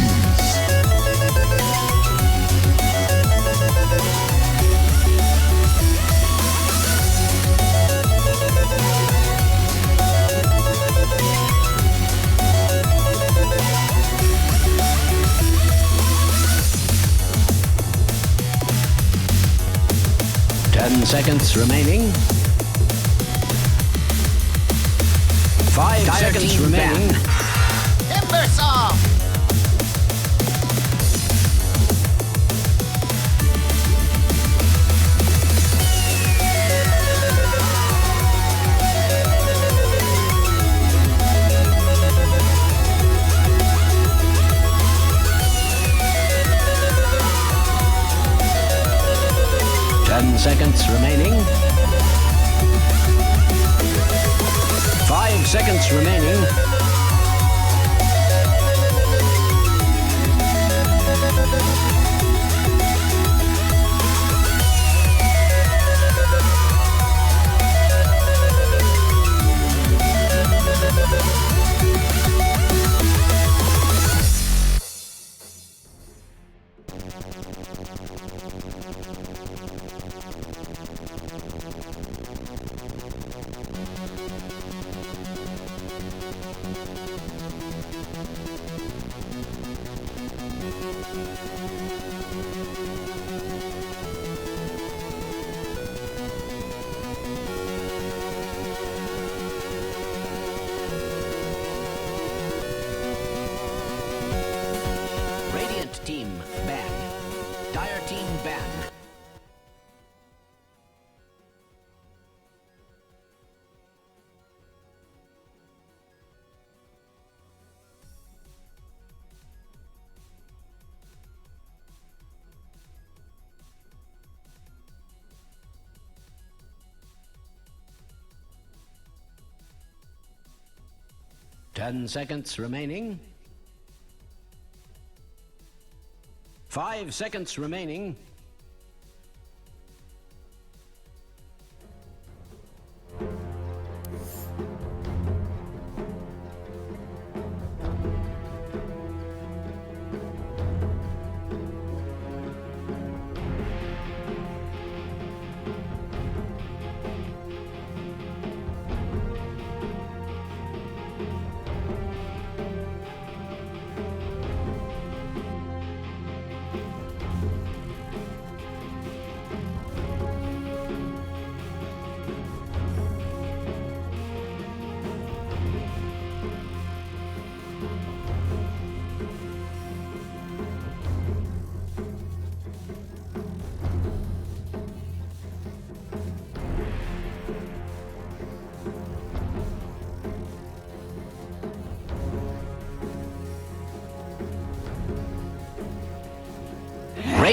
begins. Ten seconds remaining. 5 seconds remaining. Timber saw! 10 seconds remaining. 5 seconds remaining. Team ban. Dire team ban. Ten seconds remaining. 5 seconds remaining.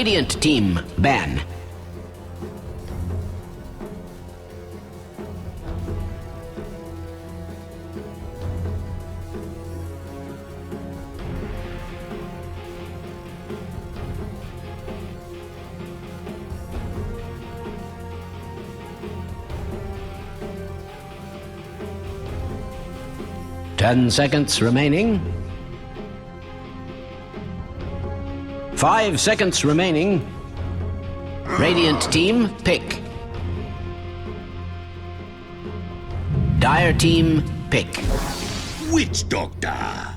Radiant team ban. Ten seconds remaining. 5 seconds remaining. Radiant team, pick. Dire team, pick. Witch Doctor.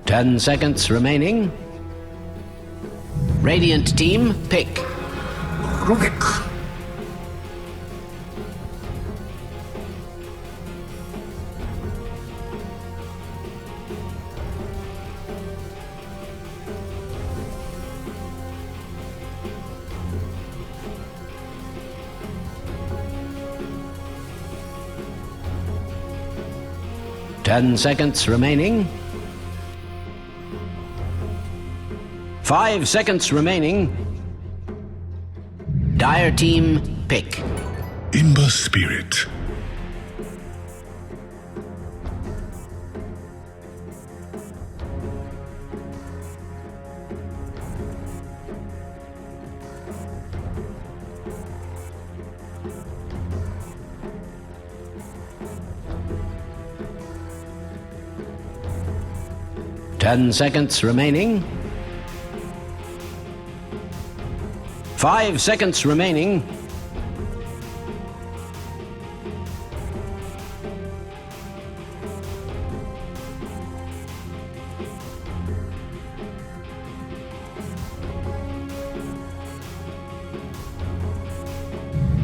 Ten seconds remaining. Radiant team, pick. Rubik. 10 seconds remaining. 5 seconds remaining. Dire team, pick. Imba Spirit. 10 seconds remaining. 5 seconds remaining.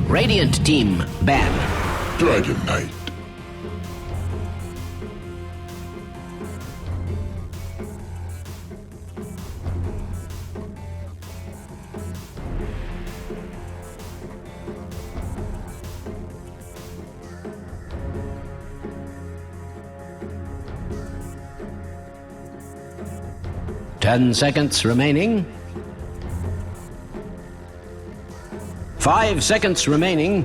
Radiant team ban. Dragon Knight. Ten seconds remaining. 5 seconds remaining.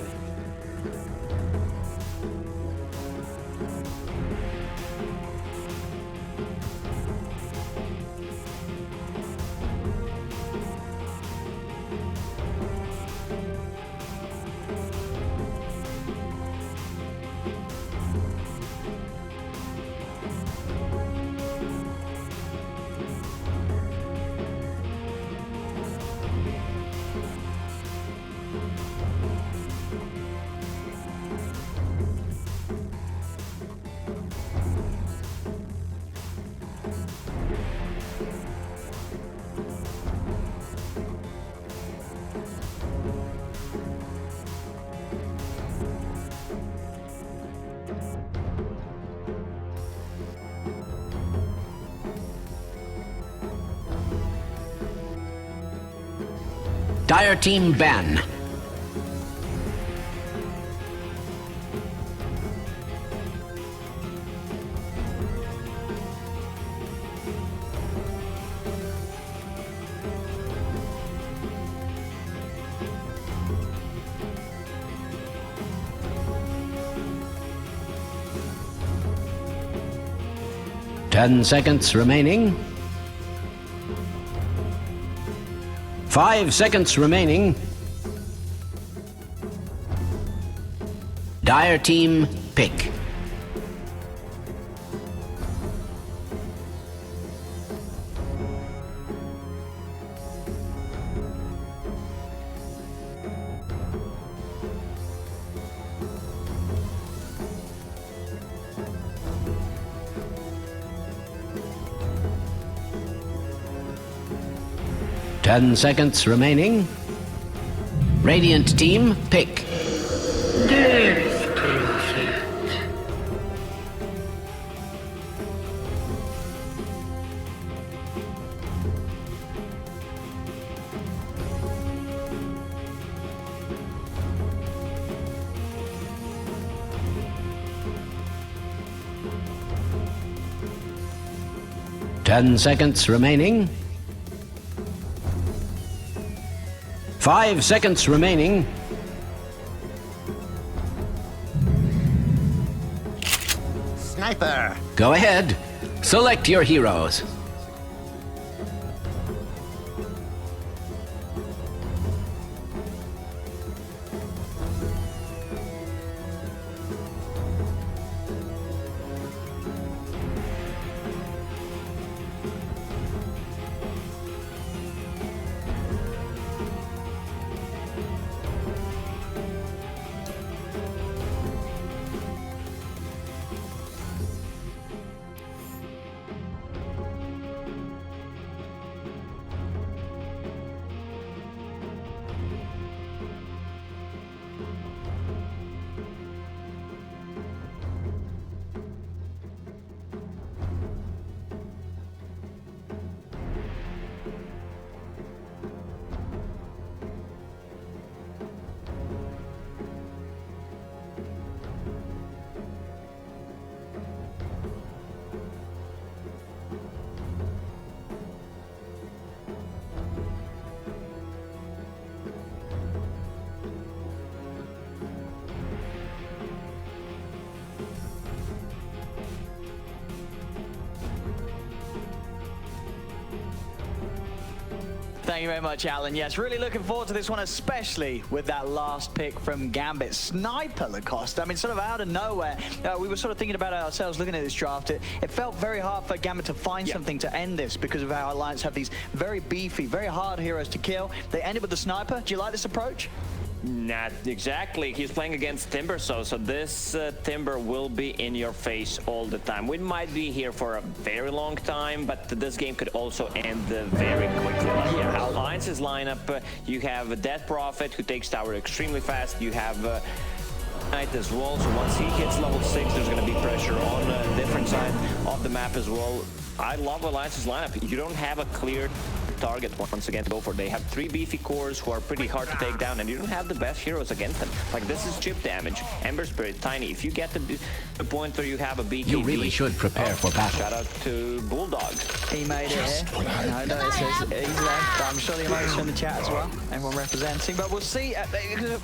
Dire team ban. Ten seconds remaining. 5 seconds remaining. Dire team pick. Ten seconds remaining. Radiant team pick. Death Prophet. Ten seconds remaining. 5 seconds remaining. Sniper. Go ahead. Select your heroes. Thank you very much, Alan. Yes, really looking forward to this one, especially with that last pick from Gambit. Sniper Lacoste. I mean, sort of out of nowhere. We were sort of thinking about it ourselves looking at this draft. It felt very hard for Gambit to find something to end this because of how Alliance have these very beefy, very hard heroes to kill. They ended with the Sniper. Do you like this approach? Not exactly. He's playing against Timber, so this Timber will be in your face all the time. We might be here for a very long time, but this game could also end very quickly. Like here, Alliance's lineup, you have Death Prophet, who takes tower extremely fast. You have Knight as well, so once he hits level 6, there's going to be pressure on a different side of the map as well. I love Alliance's lineup. You don't have a clear target once again to go for. They have 3 beefy cores who are pretty hard to take down, and you don't have the best heroes against them. Like, this is chip damage. Ember Spirit, Tiny. If you get to the point where you have a BKB... You really should prepare for battle. Shout out to Bulldog. He made it here. No, it says he's left. I'm sure the emotes in the chat as well. Everyone representing. But we'll see.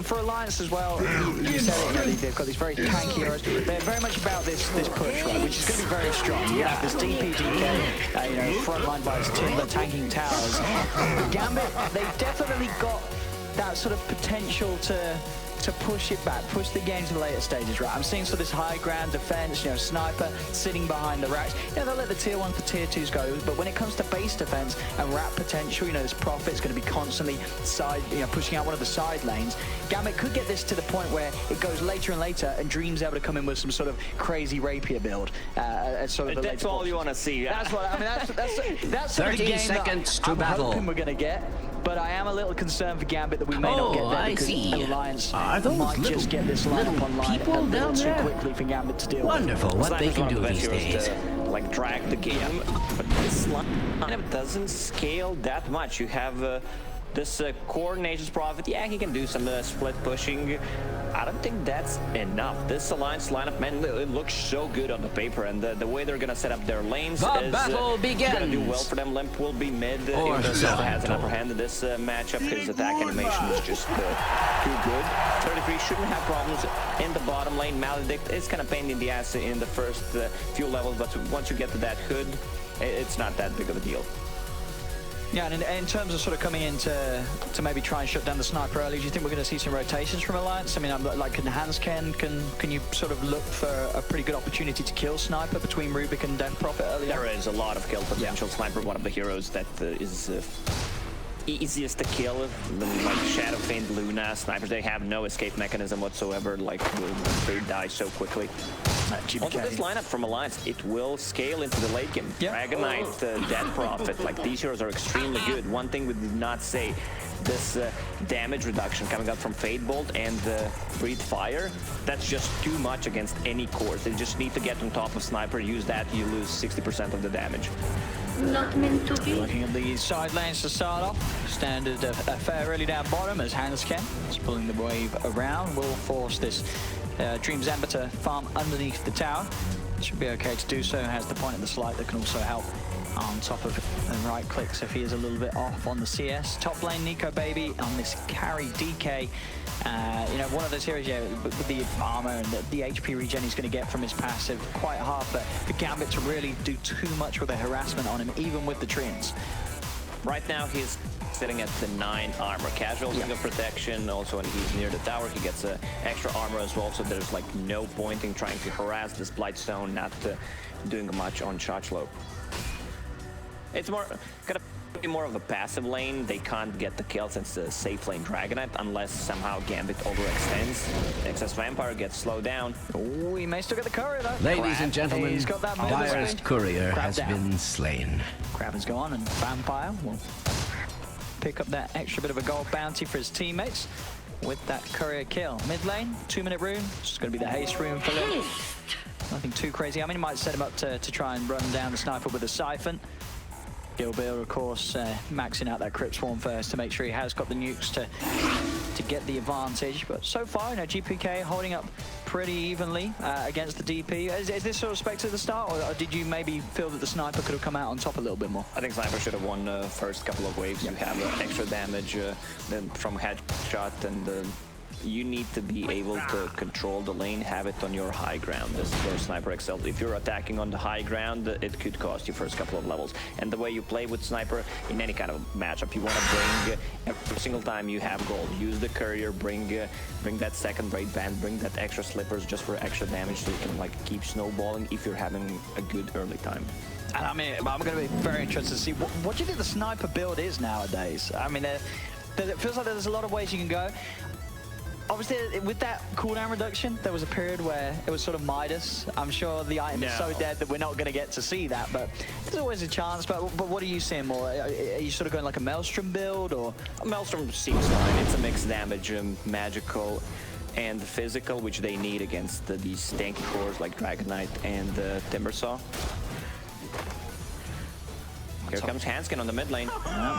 For Alliance as well, you said it already. They've got these very tanky heroes. They're very much about this push, right, which is going to be very strong. You have this DP, DK, frontline by his Timber, tanking towers. Gambit, they've definitely got that sort of potential to push it back, push the game to the later stages, right? I'm seeing sort of this high ground defense, Sniper sitting behind the racks. They'll let the tier 1 for tier 2s go, but when it comes to base defense and rat potential, this Prophet's going to be constantly pushing out one of the side lanes. Gambit could get this to the point where it goes later and later, and Dream's able to come in with some sort of crazy rapier build. That's all you want to see. That's what I mean. That's sort of the 30 game seconds that to I'm battle. hoping we're going to get. But I am a little concerned for Gambit that we may not get there because Alliance might just get this lineup online a little too quickly for Gambit to deal with. Wonderful what they can do these days. Like, drag the game, but this lineup doesn't scale that much. You have this core Nature's Prophet. Yeah, he can do some split pushing. I don't think that's enough. This Alliance lineup, man, it looks so good on the paper, and the way they're gonna set up their lanes the is battle begins. Gonna do well for them. Limp will be mid. Or Even though has an upper hand in this matchup. His attack animation is just too good. 33 shouldn't have problems in the bottom lane. Maledict is kind of pain in the ass in the first few levels, but once you get to that hood, it's not that big of a deal. Yeah, and in terms of sort of coming in to maybe try and shut down the Sniper early, do you think we're going to see some rotations from Alliance? I mean, like, can you sort of look for a pretty good opportunity to kill Sniper between Rubik and Death Prophet early? There is a lot of kill potential. Sniper, one of the heroes that is easiest to kill, like Shadow Fiend, Luna. Snipers, they have no escape mechanism whatsoever. Like, they die so quickly. Also, this lineup from Alliance, it will scale into the late game. Dragon Knight, Death Prophet, like, these heroes are extremely good. One thing we did not say, this damage reduction coming up from Fade Bolt and Breathe Fire, that's just too much against any cores. They just need to get on top of Sniper, use that, you lose 60% of the damage. Not meant to be. Looking at the side lanes to start off. Standard affair really down bottom as Hansken is pulling the wave around. Will force this Dream's Ember to farm underneath the tower. Should be okay to do so. Has the point of the slight that can also help on top of the right clicks if he is a little bit off on the CS. Top lane Nico Baby on this carry DK. One of those heroes, with the armor and the HP regen he's going to get from his passive, quite hard for Gambit to really do too much with the harassment on him, even with the Treants. Right now he's sitting at the 9 armor. Casual single protection. Also, when he's near the tower, he gets extra armor as well. So there's like no point in trying to harass this Blightstone, not doing much on shot slope. It's gonna be more of a passive lane. They can't get the kill since the safe lane Dragonite unless somehow Gambit overextends. Excess Vampire gets slowed down. Oh, he may still get the courier though. Ladies and gentlemen, he's got that Dire's courier has been slain. Crab is gone, and Vampire will pick up that extra bit of a gold bounty for his teammates with that courier kill. Mid lane, 2-minute rune. It's just going to be the haste rune for him. Nothing too crazy. I mean, he might set him up to try and run down the Sniper with a Siphon. Gilbert, of course, maxing out that Crypt Swarm first to make sure he has got the nukes to get the advantage. But so far, GPK holding up pretty evenly against the DP. Is this sort of expected at the start, or did you maybe feel that the Sniper could have come out on top a little bit more? I think Sniper should have won the first couple of waves. You have extra damage from headshot and you need to be able to control the lane, have it on your high ground. This is where Sniper excels. If you're attacking on the high ground, it could cost you first couple of levels. And the way you play with Sniper in any kind of matchup, you want to bring every single time you have gold. Use the courier, bring that second raid band, bring that extra slippers just for extra damage so you can like keep snowballing if you're having a good early time. And I mean, I'm going to be very interested to see what do you think the Sniper build is nowadays? I mean, it feels like there's a lot of ways you can go. Obviously, with that cooldown reduction, there was a period where it was sort of Midas. I'm sure the item is so dead that we're not going to get to see that, but there's always a chance. But what are you seeing more? Are you sort of going like a Maelstrom build, or? Maelstrom seems fine. It's a mixed damage, magical and physical, which they need against these tanky cores like Dragon Knight and Timbersaw. Here comes Hanskin on the mid lane.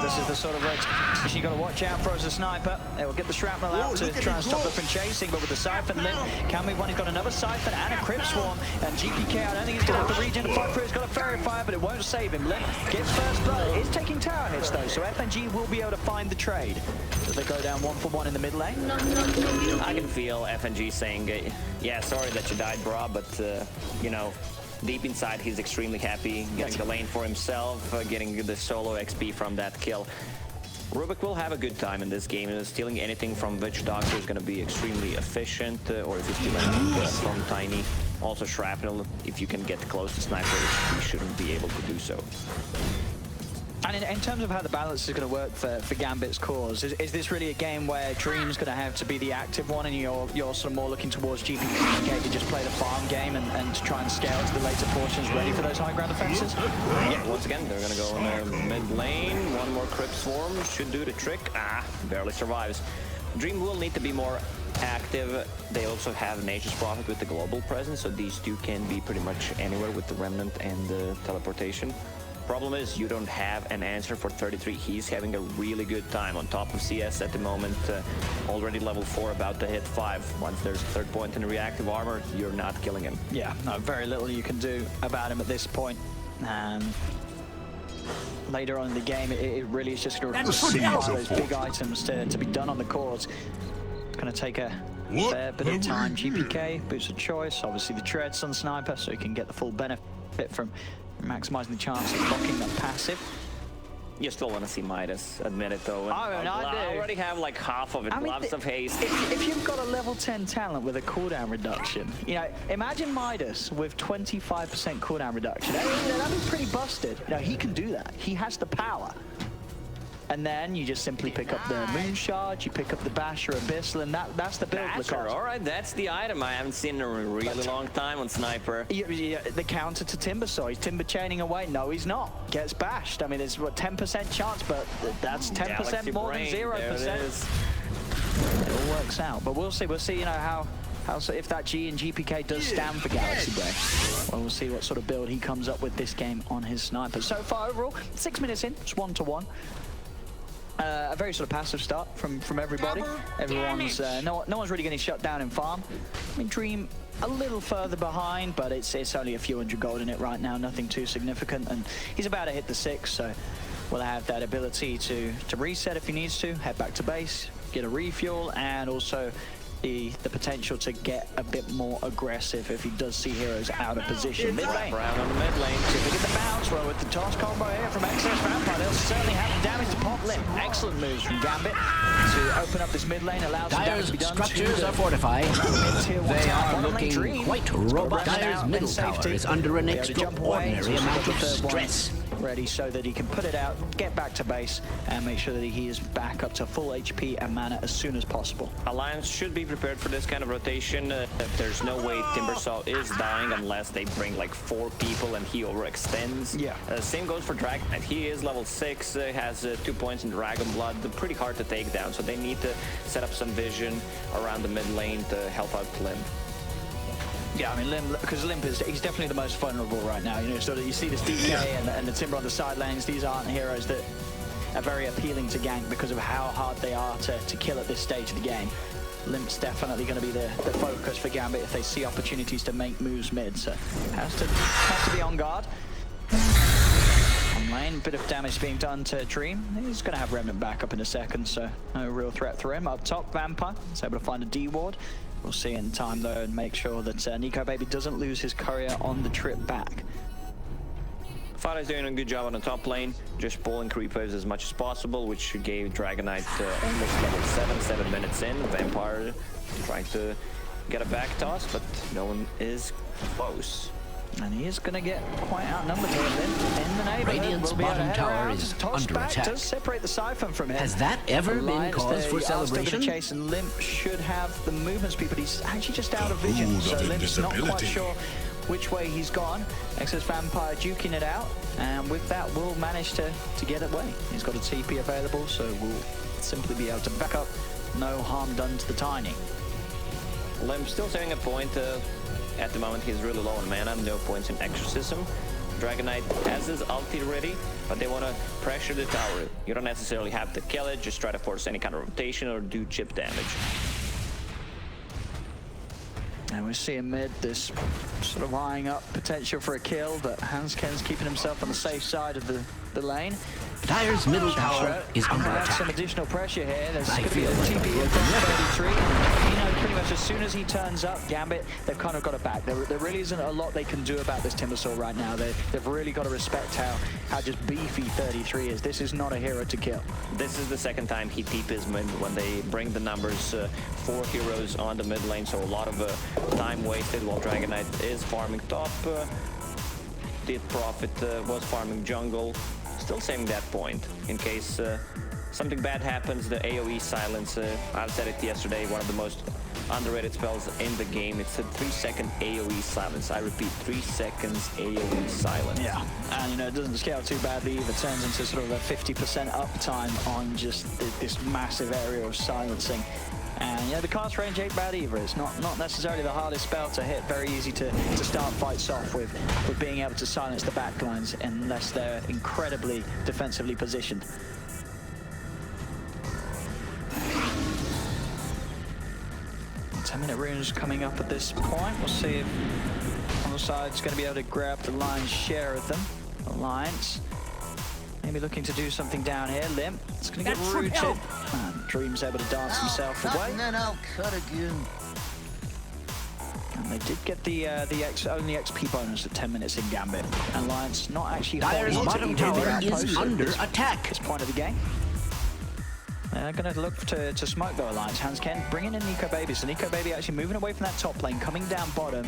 This is the sort of rotation you got to watch out for as a Sniper. They will get the shrapnel out to try and stop them from chasing, but with the Siphon, Lim can move one. He's got another Siphon and a Crypt Swarm, and GPK, I don't think he's going to have to regen to fight through. He's got a Fairy Fire, but it won't save him. Lim gets first blood. He's taking tower hits though, so FNG will be able to find the trade. As they go down 1-for-1 in the mid lane. I can feel FNG saying, yeah, sorry that you died, bro, but, you know, deep inside, he's extremely happy, getting the lane for himself, getting the solo XP from that kill. Rubik will have a good time in this game. Stealing anything from Witch Doctor is going to be extremely efficient, or if you steal anything from Tiny. Also Shrapnel, if you can get close to Sniper, you shouldn't be able to do so. And in terms of how the balance is going to work for Gambit's cause, is this really a game where Dream's going to have to be the active one and you're sort of more looking towards GPK to just play the farm game and to try and scale to the later portions ready for those high ground offenses? Yeah, once again, they're going to go in their mid lane. One more Crypt Swarm should do the trick. Barely survives. Dream will need to be more active. They also have Nature's Prophet with the global presence, so these two can be pretty much anywhere with the Remnant and the teleportation. Problem is, you don't have an answer for 33. He's having a really good time on top of CS at the moment. Already level 4, about to hit 5. Once there's a third point in reactive armor, you're not killing him. Yeah, no, very little you can do about him at this point. And later on in the game, it really is just going to require those big items to be done on the cores. It's going to take a fair bit of time. GPK, boost of choice, obviously the treads on Sniper, so he can get the full benefit from maximizing the chance of blocking that passive. You still want to see Midas, admit it though. I already have like half of it, Gloves of Haste. If you've got a level 10 talent with a cooldown reduction, you know, imagine Midas with 25% cooldown reduction. That'd be pretty busted. You know, he can do that. He has the power. And then you just simply pick up the Moonshard, you pick up the Basher Abyssal, and that's the build. Basher, alright, that's the item I haven't seen in a really long time on Sniper. The counter to Timbersaw, he's Timber chaining away. No, he's not. Gets bashed. I mean, there's what, 10% chance, but that's 10% more than 0%. It all works out, but we'll see. We'll see, you know, if that G and GPK does stand for Galaxy Brain. Well, we'll see what sort of build he comes up with this game on his Sniper. So far, overall, 6 minutes in, it's 1-1. A very sort of passive start from everybody. Everyone's no one's really getting shut down in farm. I mean, Dream a little further behind, but it's only a few hundred gold in it right now, nothing too significant, and he's about to hit the 6, so we'll have that ability to reset if he needs to, head back to base, get a refuel, and also the potential to get a bit more aggressive if he does see heroes out of position. Mid lane. Brown on the mid lane. See if we get the bounce. Well, with the toss combo here from Excess Vampire, they'll certainly have the damage to pop Limp. Excellent moves from Gambit to open up this mid lane, allows some damage to be done. Structures are fortified. They are looking quite robust. Dyer's middle tower is under an extraordinary amount of stress. Ready so that he can put it out, get back to base, and make sure that he is back up to full HP and mana as soon as possible. Alliance should be prepared for this kind of rotation. There's no way Timbersaw is dying unless they bring like 4 people and he overextends. Yeah. Same goes for Dragon Knight. He is level 6, has 2 points in Dragon Blood. Pretty hard to take down, so they need to set up some vision around the mid lane to help out Lim. Yeah, I mean, because Limp he's definitely the most vulnerable right now. You know, so that you see this DK and the Timber on the side lanes. These aren't heroes that are very appealing to gank because of how hard they are to kill at this stage of the game. Limp's definitely going to be the focus for Gambit if they see opportunities to make moves mid. So has to be on guard. On lane, lane, bit of damage being done to Dream. He's going to have Remnant back up in a second, so no real threat through him. Up top, Vampire is able to find a D-ward. We'll see in time though and make sure that Nico Baby doesn't lose his courier on the trip back. Fada's doing a good job on the top lane, just pulling creepers as much as possible, which gave Dragon Knight almost level 7 minutes in. Vampire trying to get a back toss, but no one is close. And he is going to get quite outnumbered here in the neighborhood. Radiant's bottom tower is under attack. Does separate the Siphon from him. Has that ever been cause for celebration? Chase, and Limp should have the movement speed, but he's actually just out of vision. So Limp's not quite sure which way he's gone. Exodus Vampire duking it out, and with that will manage to get away. He's got a TP available, so we'll simply be able to back up. No harm done to the Tiny. Limp still saving a point. At the moment, he's really low on mana, no points in Exorcism. Dragon Knight has his ulti ready, but they want to pressure the tower. You don't necessarily have to kill it, just try to force any kind of rotation or do chip damage. And we're seeing mid this sort of eyeing up potential for a kill, but Hansken's keeping himself on the safe side of the lane. Dire's middle tower is under attack. Some additional pressure here. There's going to be a TP in from 33. You know, pretty much as soon as he turns up, Gambit, they've kind of got it back. There really isn't a lot they can do about this Timbersaw right now. They've really got to respect how just beefy 33 is. This is not a hero to kill. This is the second time he TPs mid when they bring the numbers 4 heroes on the mid lane, so a lot of time wasted while Dragon Knight is farming top. The Prophet was farming jungle. Still saving that point in case something bad happens. The AoE silence, I've said it yesterday, one of the most underrated spells in the game. It's a 3-second AoE silence. I repeat, 3 seconds AoE silence. Yeah, and you know, it doesn't scale too badly either. It turns into sort of a 50% uptime on just this massive area of silencing. And you know, the cast range ain't bad either. It's not necessarily the hardest spell to hit. Very easy to start fights off with being able to silence the backlines unless they're incredibly defensively positioned. The 10-minute runes coming up at this point. We'll see if on the side's going to be able to grab the lion's share of them. Alliance maybe looking to do something down here. Limp, it's going to get rooted. And Dream's able to dance himself away. Then I'll cut again. And they did get the only XP bonus at 10 minutes in Gambit. And Alliance not actually Dire's bottom tower is under attack. At this point of the game. They're going to look to smoke though, Alliance. Hansken bringing in Nico Baby. So Nico Baby actually moving away from that top lane, coming down bottom.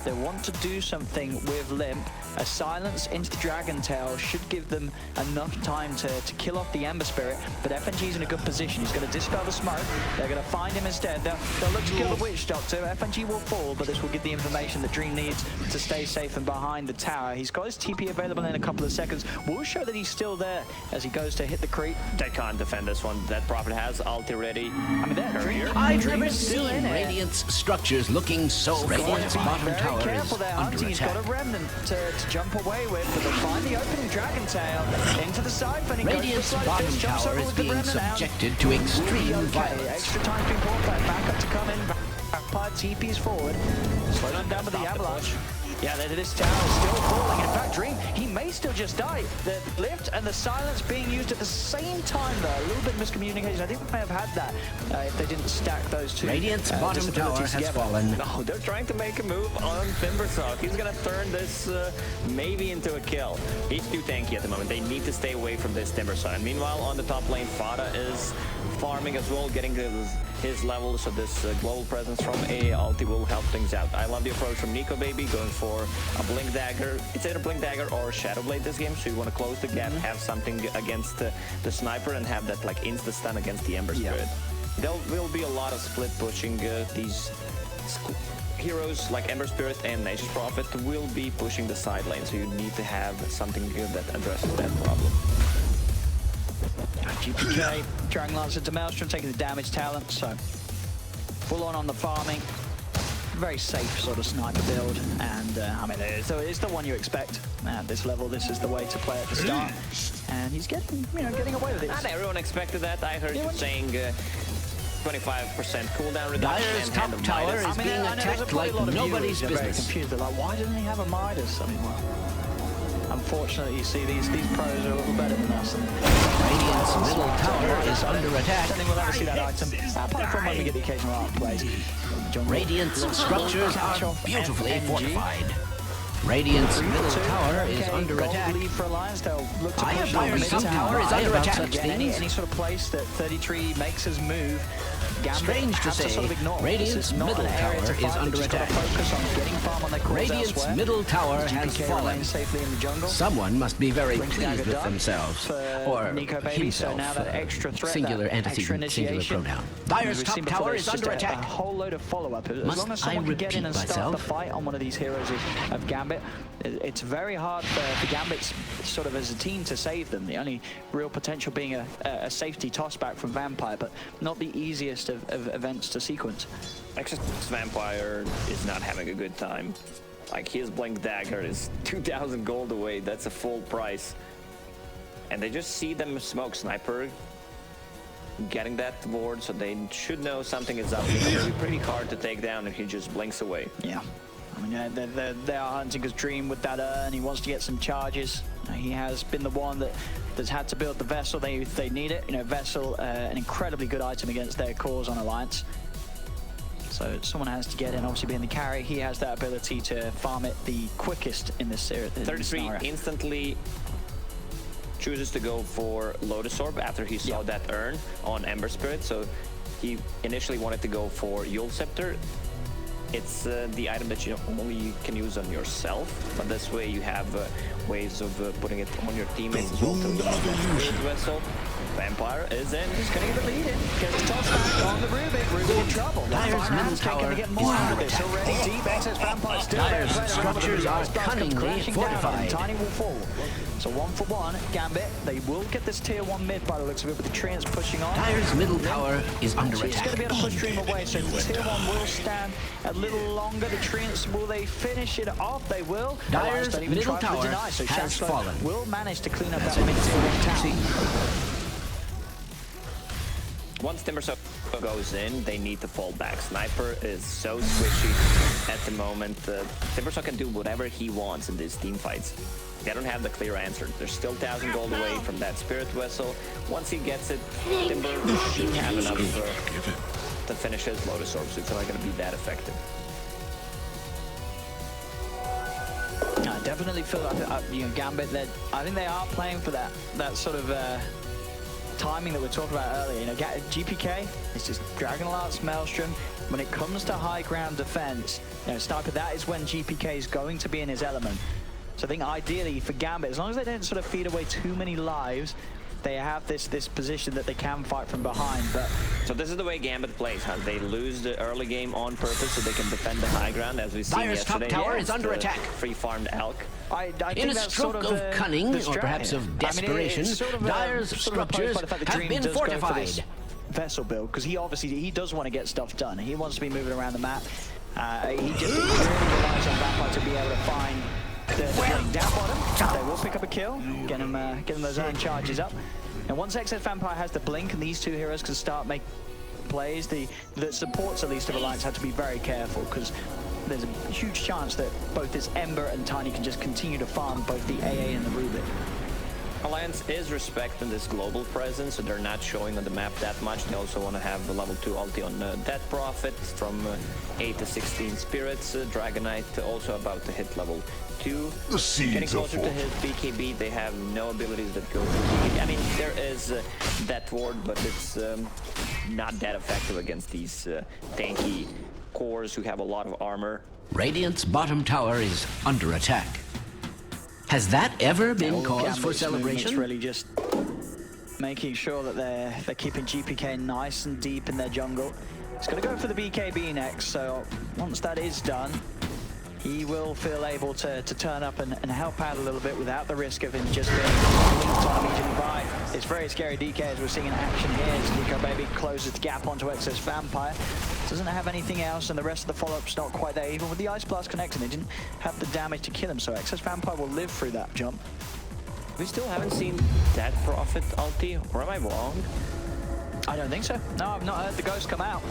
They want to do something with Limp. A silence into the Dragon Tail should give them enough time to kill off the Ember Spirit, but FNG's in a good position. He's going to dispel the smoke. They're going to find him instead. They'll look to kill the Witch Doctor. FNG will fall, but this will give the information that Dream needs to stay safe and behind the tower. He's got his TP available in a couple of seconds. We'll show that he's still there as he goes to hit the creep. They can't defend this one. That Prophet has ulti ready. I mean, that Dream, I've never seen Radiant's structures looking so. Radiant's bottom tower careful is there, under Hunty. He's got a remnant to jump away with, but they find the opening Dragon Tail into the Siphon. Radiant's bottom tower is being subjected to extreme violence. Extra time being brought back up to come in. Vampire TP's forward. Slow them down with the avalanche. Yeah, this tower is still falling. In fact, Dream, he may still just die. The lift and the silence being used at the same time, though. A little bit of miscommunication. I think we may have had that if they didn't stack those two. Radiant's bottom tower has fallen. No, they're trying to make a move on Timbersaw. He's going to turn this maybe into a kill. He's too tanky at the moment. They need to stay away from this Timbersaw. And meanwhile, on the top lane, Fada is farming as well, getting his level, so this global presence from A ulti will help things out. I love the approach from Nico Baby, going for a Blink Dagger. It's either Blink Dagger or Shadow Blade this game, so you want to close the gap, have something against the sniper, and have that like insta-stun against the Ember Spirit. There will be a lot of split pushing. These heroes like Ember Spirit and Nature's Prophet will be pushing the side lane, so you need to have something that addresses that problem. GPK, Dragon Lancer to Maelstrom, taking the damage talent, so full on the farming. Very safe sort of sniper build, and I mean, it's the one you expect at this level. This is the way to play at the start, and he's getting away with it. Not everyone expected that. I heard you saying 25% cooldown reduction. Dire's top tower is being attacked like nobody's business. Very confused. They're like, why doesn't he have a Midas? I mean, well, unfortunately, you see these pros are a little better than us. And Radiant's middle tower is under attack. I don't think we'll ever see that item, apart from when we get the occasional art plays. Radiant's structures are beautifully fortified. Radiant's middle tower is under attack. Lead for Alliance, they'll look to push Dire's mid top tower is under attack. Any sort of place that 33 makes his move. Gambit Strange to say, sort of ignore. Radiant's middle tower is under attack. Radiant's middle tower has fallen. Safely in the jungle. Someone must be very pleased with themselves, or Nico Baby, himself. so now that extra threat, Singular that extra antecedent, singular initiation. pronoun. Dire's top tower is under A attack. whole load of follow-up. As Must long as I someone can get in and repeat start the myself? fight on one of these heroes of Gambit, it's very hard for Gambit sort of as a team to save them. The only real potential being a safety toss-back from Vampire, but not the easiest of events to sequence. Excess Vampire is not having a good time. Like, his Blink Dagger is 2,000 gold away. That's a full price. And they just see them smoke Sniper getting that board, so they should know something is up. It's going to be pretty hard to take down if he just blinks away. Yeah. I mean, they are hunting his dream with that urn. He wants to get some charges. He has been the one that's had to build the Vessel. They need it. You know, Vessel, an incredibly good item against their cores on Alliance. So someone has to get in, obviously being the carry. He has that ability to farm it the quickest in this series. 33 instantly chooses to go for Lotus Orb after he saw that urn on Ember Spirit. So he initially wanted to go for Yule Scepter. It's the item that you only can use on yourself, but this way you have ways of putting it on your teammates as well. Vessel. Vampire is in. He's going to get the lead in. Gets the toss back on the Rubik. Rubik in trouble. Dire's middle tower get more out of this already. Deep access Vampire still there. Dire's structures are cunningly fortified. Tiny will fall. So 1-for-1, Gambit. They will get this tier 1 mid by the looks of it, with the Treants pushing on. Dire's middle tower is under He's attack. going to be able to push Dream away, so tier 1 will stand a little longer. The Treants, will they finish it off? They will. Dire's middle tower so has fallen. Will manage to clean up that mid tier 1 tower. Once Timbersaw goes in, they need to fall back. Sniper is so squishy at the moment. Timbersaw can do whatever he wants in these team fights. They don't have the clear answer. They're still 1,000 gold away from that Spirit Vessel. Once he gets it, Timber should have enough to finish his Lotus Orb, so it's not going to be that effective. I definitely feel like Gambit. I think they are playing for that sort of timing that we talked about earlier. You know, GPK is just Dragon Lance, Maelstrom. When it comes to high ground defense, Sniper, that is when GPK is going to be in his element. So I think ideally for Gambit, as long as they don't sort of feed away too many lives, they have this position that they can fight from behind. But so this is the way Gambit plays, huh? They lose the early game on purpose so they can defend the high ground, as we've seen yesterday. Dire's top tower is under attack. Free farmed Elk. I think In a that's stroke sort of cunning, or perhaps of desperation, Dire's structures have been fortified. Vessel build, because he does want to get stuff done. He wants to be moving around the map. He just really relies on Vampire to be able to find the down bottom. They will pick up a kill, get him those own charges up. And once Excess Vampire has the blink and these two heroes can start making plays, the supports at least of Alliance have to be very careful, because there's a huge chance that both this Ember and Tiny can just continue to farm both the AA and the Rubik. Alliance is respecting this global presence, so they're not showing on the map that much. They also want to have the level 2 ulti on Death Prophet from 8 to 16 spirits. Dragonite also about to hit level 2. The seeds Getting closer to his BKB, they have no abilities that go through BKB. I mean, there is Death Ward, but it's not that effective against these tanky cores who have a lot of armor. Radiant's bottom tower is under attack. Has that ever been cause for celebration? It's really just making sure that they're keeping GPK nice and deep in their jungle. He's going to go for the BKB next, so once that is done, he will feel able to turn up and help out a little bit without the risk of him just being linked on immediately by. It's very scary DK as we're seeing in action here as Nico Baby closes the gap onto Excess Vampire. Doesn't have anything else, and the rest of the follow-up's not quite there. Even with the Ice Blast connecting, they didn't have the damage to kill him, so Excess Vampire will live through that jump. We still haven't seen Death Prophet ulti, or am I wrong? I don't think so. No, I've not heard the ghost come out.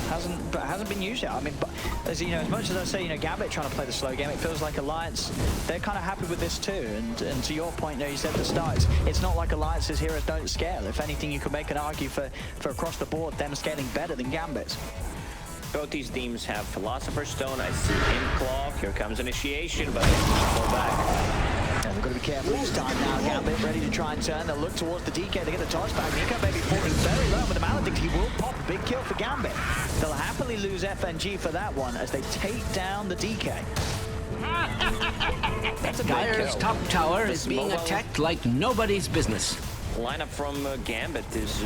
Hasn't been used yet. I mean, but as you know, as much as I say, you know, Gambit trying to play the slow game, it feels like Alliance, they're kind of happy with this too. And to your point, you said at the start, it's not like Alliance's heroes don't scale. If anything, you could make an argue for across the board them scaling better than Gambit's. Both these teams have Philosopher's Stone. I see Imba. Here comes Initiation, but they fall back. Yeah, they've got to be careful each time now. Gambit ready to try and turn. They'll look towards the DK. They get the toss back. Nico maybe falling very low with the Maledict. He will pop a big kill for Gambit. They'll happily lose FNG for that one as they take down the DK. That's a big Dire's kill. top tower is being mobile attacked like nobody's business. Lineup from Gambit is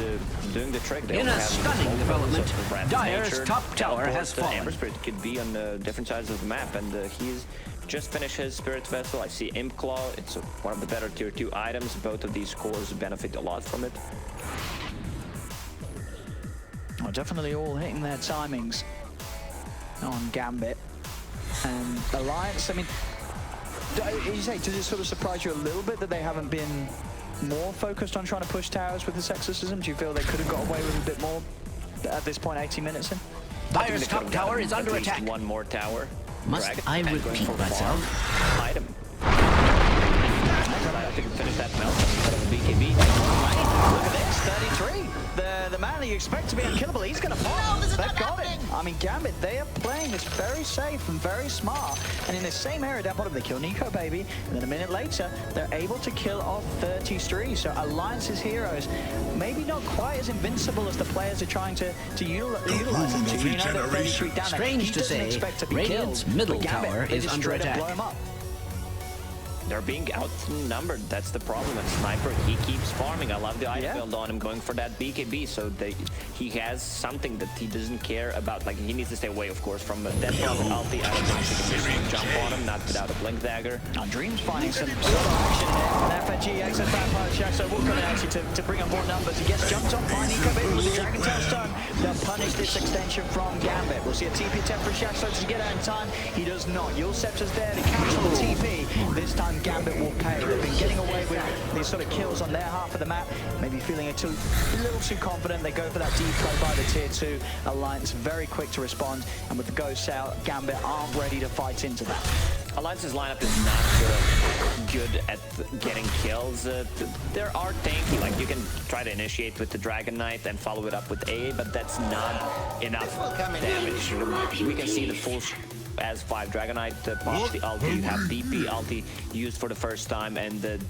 doing the trick. They In also a have stunning multiple development, of Brand Dire's Nature, top tower has Teleport, fallen. Amber Spirit could be on different sides of the map, and he's just finished his Spirit Vessel. I see Imp Claw. It's one of the better tier 2 items. Both of these cores benefit a lot from it. Well, definitely all hitting their timings on Gambit. And Alliance, I mean, you say, does it sort of surprise you a little bit that they haven't been more focused on trying to push towers with this exorcism? Do you feel they could have got away with a bit more at this point, 80 minutes in? Dire's top tower is under attack. One more tower. Must Dragon, I and going repeat for myself? farm item. I think finish that melt instead of a BKB. Look at this, 33. The man that you expect to be unkillable, he's going to fall. They've got it. I mean, Gambit, they are playing this very safe and very smart. And in the same area down bottom, they kill Nico, baby. And then a minute later, they're able to kill off 33. So Alliance's heroes, maybe not quite as invincible as the players are trying to utilize them. You know that 33 down there. Strange He to doesn't say, expect to be Radiant's killed, middle but Gambit, tower they is just under straight up attack. blow him up. They're being outnumbered. That's the problem. And Sniper, he keeps farming. I love the item build on him, going for that BKB. So he has something that he doesn't care about. Like, he needs to stay away, of course, from that ulti. I don't think he can jump on him, not without a blink dagger. Now, Dream's finding some sort of action here. And FNG exits Vampire Shack, so will come in actually to bring up more numbers. He gets jumped on by Nico Baby with the Dragon Tail Stone. They'll punish this extension from Gambit. We'll see a TP attempt for Shack, so to get out in time. He does not. Yulceptor's there to cancel the TP. This time Gambit will pay. They've been getting away with these sort of kills on their half of the map. Maybe feeling a little too confident. They go for that decoy by the tier 2. Alliance very quick to respond. And with the ghosts out, Gambit aren't ready to fight into that. Alliance's lineup is not good at getting kills. There are tanky, like you can try to initiate with the Dragon Knight and follow it up with A, but that's not enough damage. We can see the full as 5 Dragon Knight pops the ulti. You have DP ulti used for the first time, and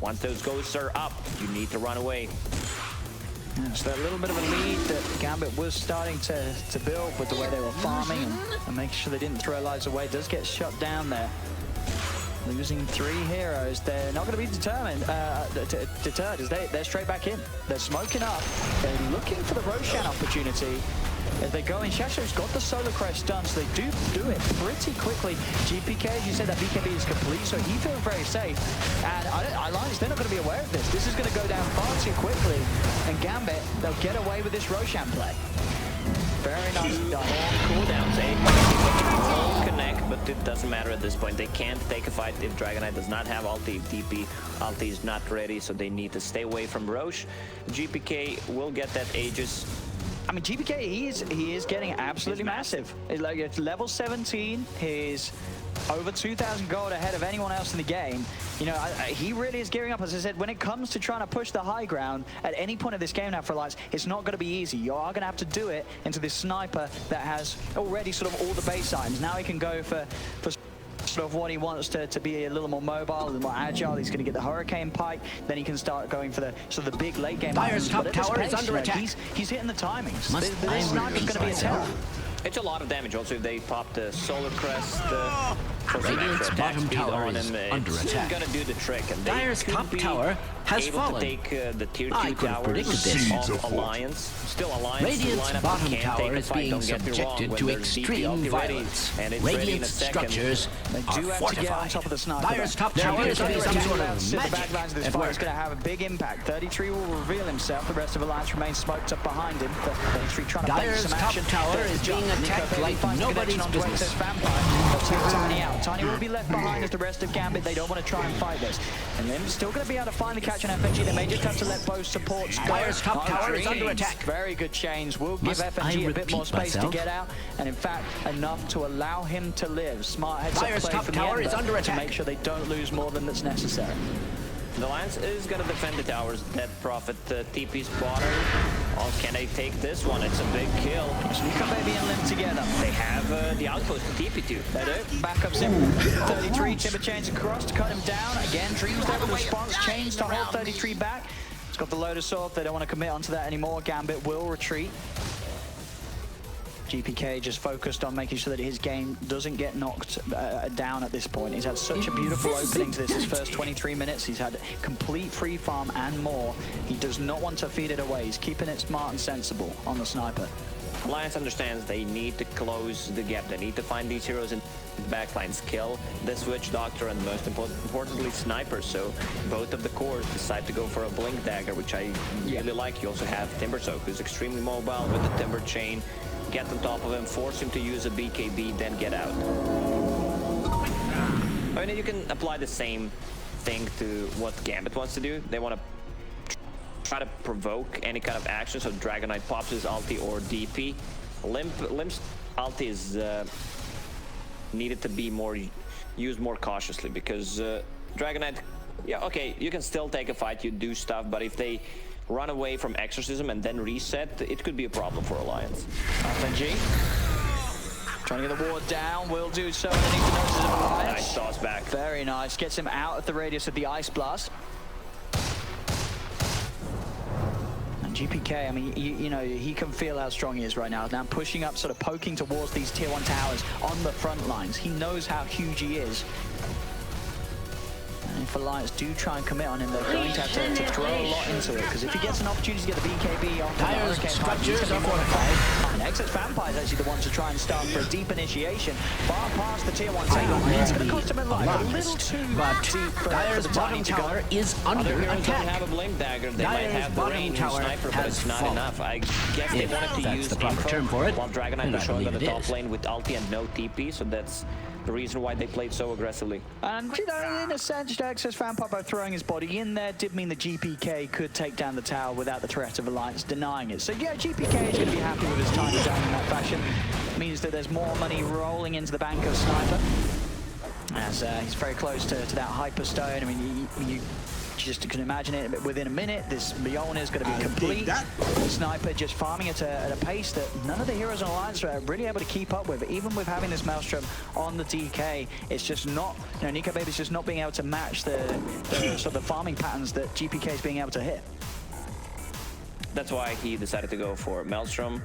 once those ghosts are up, you need to run away. Yeah, so that little bit of a lead that Gambit was starting to build with the way they were farming and making sure they didn't throw lives away does get shut down there. Losing 3 heroes, they're not going to be deterred as they're straight back in. They're smoking up, they're looking for the Roshan opportunity. As they go in, Shasho's got the Solar Crest done, so they do it pretty quickly. GPK, as you said, that BKB is complete, so he feels very safe. And Alliance, they're not going to be aware of this. This is going to go down far too quickly. And Gambit, they'll get away with this Roshan play. Very nice done. Cooldowns, will connect, but it doesn't matter at this point. They can't take a fight if Dragon Knight does not have ulti. If DP ulti is not ready, so they need to stay away from Roche. GPK will get that Aegis. I mean, GPK, he is getting absolutely massive. It's like it's level 17. He's over 2,000 gold ahead of anyone else in the game. You know, he really is gearing up. As I said, when it comes to trying to push the high ground at any point of this game now for Alliance, it's not going to be easy. You are going to have to do it into this sniper that has already sort of all the base items. Now he can go for sort of what he wants to be a little more mobile, a little more agile. He's going to get the Hurricane Pike, then he can start going for the sort of the big late game. Dire's top tower is under attack. He's hitting the timings. Must This sniper's going to be a tell. It's a lot of damage. Also, if they pop the Solar Crest, Radiant's bottom tower is under attack. Gonna do the trick, and Dire's top tower has able fallen. to take the tier 2 I could have towers predicted this. of Alliance. Still Alliance. Radiant's lineup bottom can't tower take a is fight, being don't get me wrong, subjected when to there's DP extreme ulti ready, violence. and it's ready in a Radiant's second. structures They are do have to get on fortified. top of the sniper. Dire's top tower is doing some sort of The back lines of magic this at fight work. is going to have a big impact. 33 will reveal himself. The rest of Alliance remains smoked up behind him. But 33 trying to bait Dire's some top action. tower There's is the jump being attacked like nobody's business. Vampire, they'll take Tiny out. Tiny will be left behind as the rest of Gambit. They don't want to try and fight this. And Lim's still going to be able to find the catch on FNG. They may just have to let both supports go. Fire's top tower is under attack. Very good chains. Will give FNG a bit more space to get out. And in fact, enough to allow him to live. Smart heads Fire's up play top from tower the is under to attack. make sure they don't lose more than that's necessary. The Alliance is going to defend the towers. Dead Prophet TP's bottom. Oh, can they take this one? It's a big kill. Sneaker Baby and Lim together. They have the outpost to TP too. They do. Backup sim. 33. Timber chains across to cut him down. Again, Dreams there with response. Chains to hold 33 back. It's got the Lotus off. They don't want to commit onto that anymore. Gambit will retreat. GPK just focused on making sure that his game doesn't get knocked down at this point. He's had such a beautiful opening to this, his first 23 minutes. He's had complete free farm and more. He does not want to feed it away. He's keeping it smart and sensible on the sniper. Alliance understands they need to close the gap. They need to find these heroes in the backlines, kill this Witch Doctor, and most importantly, Sniper. So both of the cores decide to go for a Blink Dagger, which I really like. You also have Timbersoak, who's extremely mobile with the Timber Chain. Get on top of him, force him to use a BKB, then get out. I mean, you can apply the same thing to what Gambit wants to do. They want to try to provoke any kind of action, so Dragon Knight pops his ulti or DP. Lim's ulti is needed to be used more cautiously, because Dragon Knight, yeah, okay, you can still take a fight, you do stuff, but if they run away from Exorcism and then reset, it could be a problem for Alliance. FNG trying to get the ward down, will do so underneath the noses of Alliance. Nice toss back. Very nice, gets him out of the radius of the Ice Blast. And GPK, I mean, you know, he can feel how strong he is right now. Now pushing up, sort of poking towards these tier 1 towers on the front lines. He knows how huge he is. If Alliance do try and commit on him, they're going to have to throw a lot into it, because if he gets an opportunity to get the BKB off the Hurricane Pipe, he's going to be more than fine. And Exit Vampire is actually the one to try and start for a deep initiation, far past the tier 1 table. It's going to cost him a life, a little too deep for the bottom tower is under attack. attack. Don't have a Blink Dagger. They might have the range of Sniper, but it's not enough. I guess they wanted to use the proper term for it, while Dragon Knight was showing on the top lane with ulti and no TP, so that's the reason why they played so aggressively. And, you know, in a sense, Exit Vampire by throwing his body in there did mean the GPK could take down the tower without the threat of Alliance denying it. So yeah, GPK is going to be happy with his time down in that fashion. It means that there's more money rolling into the bank of Sniper, as he's very close to that Hyperstone. I mean, you just can imagine it within a minute. This Mjolnir is going to be complete. Sniper just farming it at a pace that none of the heroes on Alliance are really able to keep up with. Even with having this Maelstrom on the DK, it's just not, you know, Nico Baby's just not being able to match the sort of farming patterns that GPK is being able to hit. That's why he decided to go for Maelstrom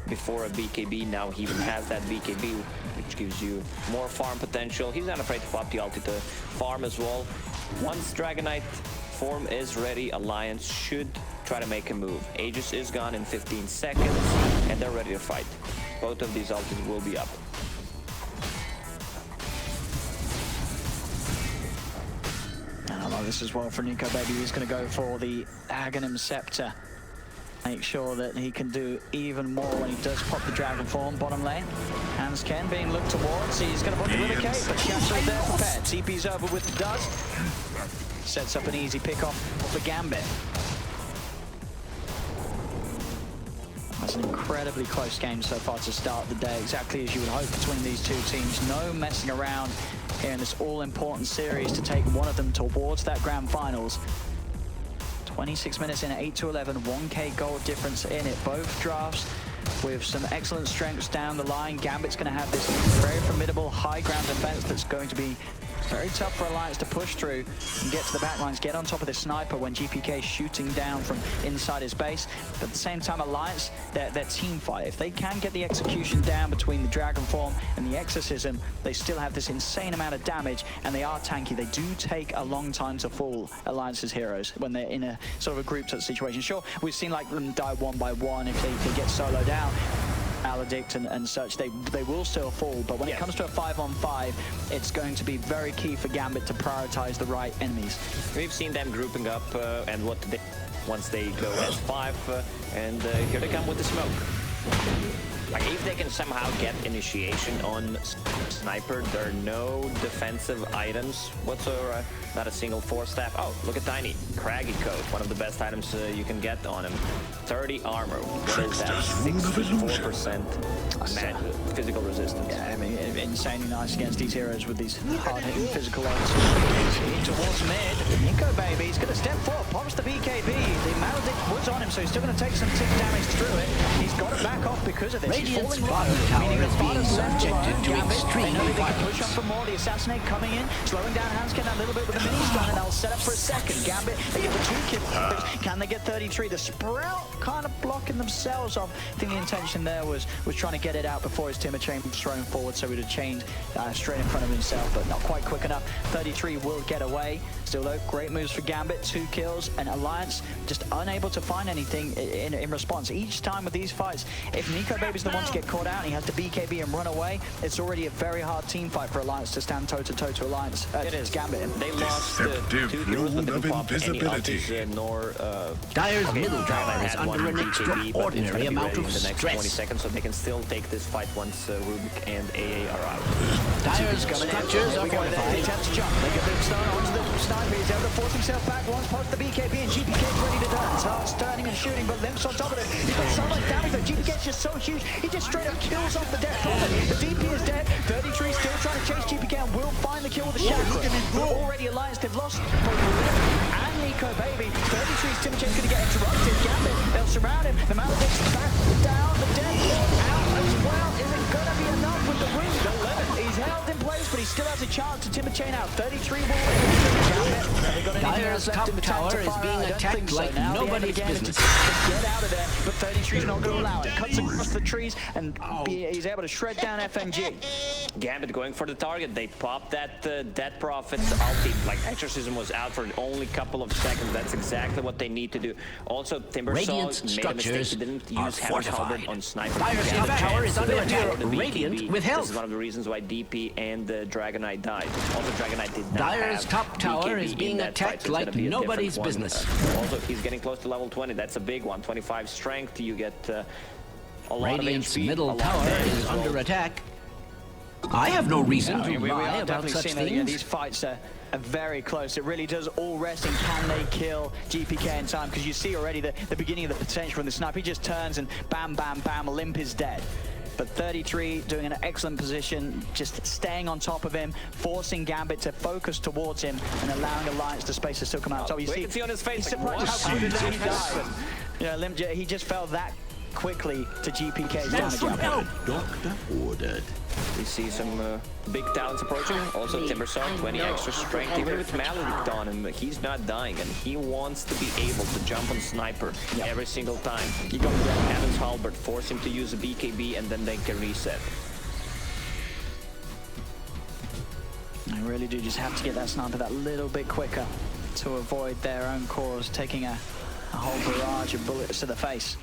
before a BKB. Now he even has that BKB, which gives you more farm potential. He's not afraid to pop the ulti to farm as well. Once Dragon Knight form is ready, Alliance should try to make a move. Aegis is gone in 15 seconds, and they're ready to fight. Both of these ultis will be up. I like this as well for Nico Baby. He's going to go for the Aghanim Scepter. Make sure that he can do even more when he does pop the Dragon form. Bottom lane, Hans Ken being looked towards. He's going to put the Wither Cape, but Shastra there prepared. TP's over with the dust. Sets up an easy pick off for Gambit. That's an incredibly close game so far to start the day, exactly as you would hope between these two teams. No messing around here in this all-important series to take one of them towards that grand finals. 26 minutes in, 8-11, 1k gold difference in it. Both drafts with some excellent strengths down the line. Gambit's going to have this very formidable high ground defense that's going to be very tough for Alliance to push through and get to the backlines, get on top of this Sniper when GPK is shooting down from inside his base. But at the same time, Alliance, their team fight, if they can get the execution down between the Dragon Form and the Exorcism, they still have this insane amount of damage, and they are tanky. They do take a long time to fall, Alliance's heroes, when they're in a sort of a group situation. Sure, we've seen like them die one by one if they get soloed out. Maledict and such, they will still fall, but when it comes to a 5-on-5, it's going to be very key for Gambit to prioritize the right enemies. We've seen them grouping up and what they once they go as 5, and here they come with the smoke. Like, if they can somehow get initiation on Sniper, there are no defensive items whatsoever. Not a single force staff. Oh, look at Tiny. Craggy coat, one of the best items you can get on him. 30 armor. What is that? 64% physical resistance. Yeah, I mean, insanely nice against these heroes with these hard-hitting physical odds. Towards mid, Nico baby, he's going to step forward, pops the BKB. The Maledict was on him, so he's still going to take some tick damage through it. He's got to back off because of this. Radiant's bottom tower is being subjected to extreme they can violence. push on for more. The Assassinate coming in, slowing down Hanskin a little bit with a mini stun, and they'll set up for a second. Gambit, they get the 2 kills. Can they get 33? The Sprout kind of blocking themselves off. I think the intention there was trying to get it out before his Timber Chain was thrown forward, so he'd have chained straight in front of himself, but not quite quick enough. 33 will get away. Still though, great moves for Gambit, 2 kills, and Alliance just unable to find anything in response. Each time with these fights, if Nico Baby's the one to get caught out and he has to BKB and run away, it's already a very hard team fight for Alliance to stand toe-to-toe to Alliance. It is. Gambit. They lost 2 heroes, but they didn't pop any ultis, nor... Dire's middle tower is had under an extraordinary amount of in the next 20 stress. seconds, so they can still take this fight once Rubik and AA are out. Dire's structures are He fortified. attempts to jump. They get the stone onto the sniper. He's able to force himself back once post the BKB, and GPK's ready to turn. Starts turning and shooting, but Limp's on top of it. He's got so much damage that GPK's just so huge. He just straight up kills off the death prophet. The DP is dead. 33 still trying to chase GPK and will find the kill with the shackle. But already Alliance, they've lost both Limp and Nico Baby. 33's Timber Chain's going to get interrupted. Gambit, they'll surround him. The Maledict's back down. The death out as well. Is it going to be enough with the win? He's held in place, but he still has a chance to Timber Chain out. 33 will win. Dire's top tower is being attacked like nobody's business. Get out of there, but 33's not going to allow it. Cuts across the trees, and he's able to shred down FNG. Gambit going for the target. They popped that Death Prophet's ulti. Like, Exorcism was out for only a couple of seconds. That's exactly what they need to do. Also, Timbersaw made a mistake. He didn't use Hammer's Halberd on Sniper. Dire's top tower is under attack. Radiant with This health. is one of the reasons why DP and Dragonite died. Also, Dragonite did not Dire's have top tower BKB is being in that attacked fight, so it's like gonna be a nobody's different one. business. Also, he's getting close to level 20. That's a big one. 25 strength. You get a lot Radiant's of HP. middle a lot tower of damage is as well. under attack. I have no reason to We lie are about definitely such seeing that, things. these fights are very close. It really does all rest in can they kill GPK in time, because you see already the beginning of the potential from the sniper. He just turns and bam, bam, bam, Limp is dead. But 33 doing an excellent position, just staying on top of him, forcing Gambit to focus towards him and allowing Alliance the space to still come out. So you can see on his face, he's like, surprised how quickly he what? died. Yeah, Limp, he just fell that quickly to GPK's damage. Doctor ordered. We see some big talents approaching. Also, Timbersaw, 20 extra strength. Even with Maledict on him, he's not dying, and he wants to be able to jump on Sniper every single time. You got Heaven's Halberd, force him to use a BKB, and then they can reset. I really do just have to get that sniper that little bit quicker to avoid their own cores taking a whole barrage of bullets to the face.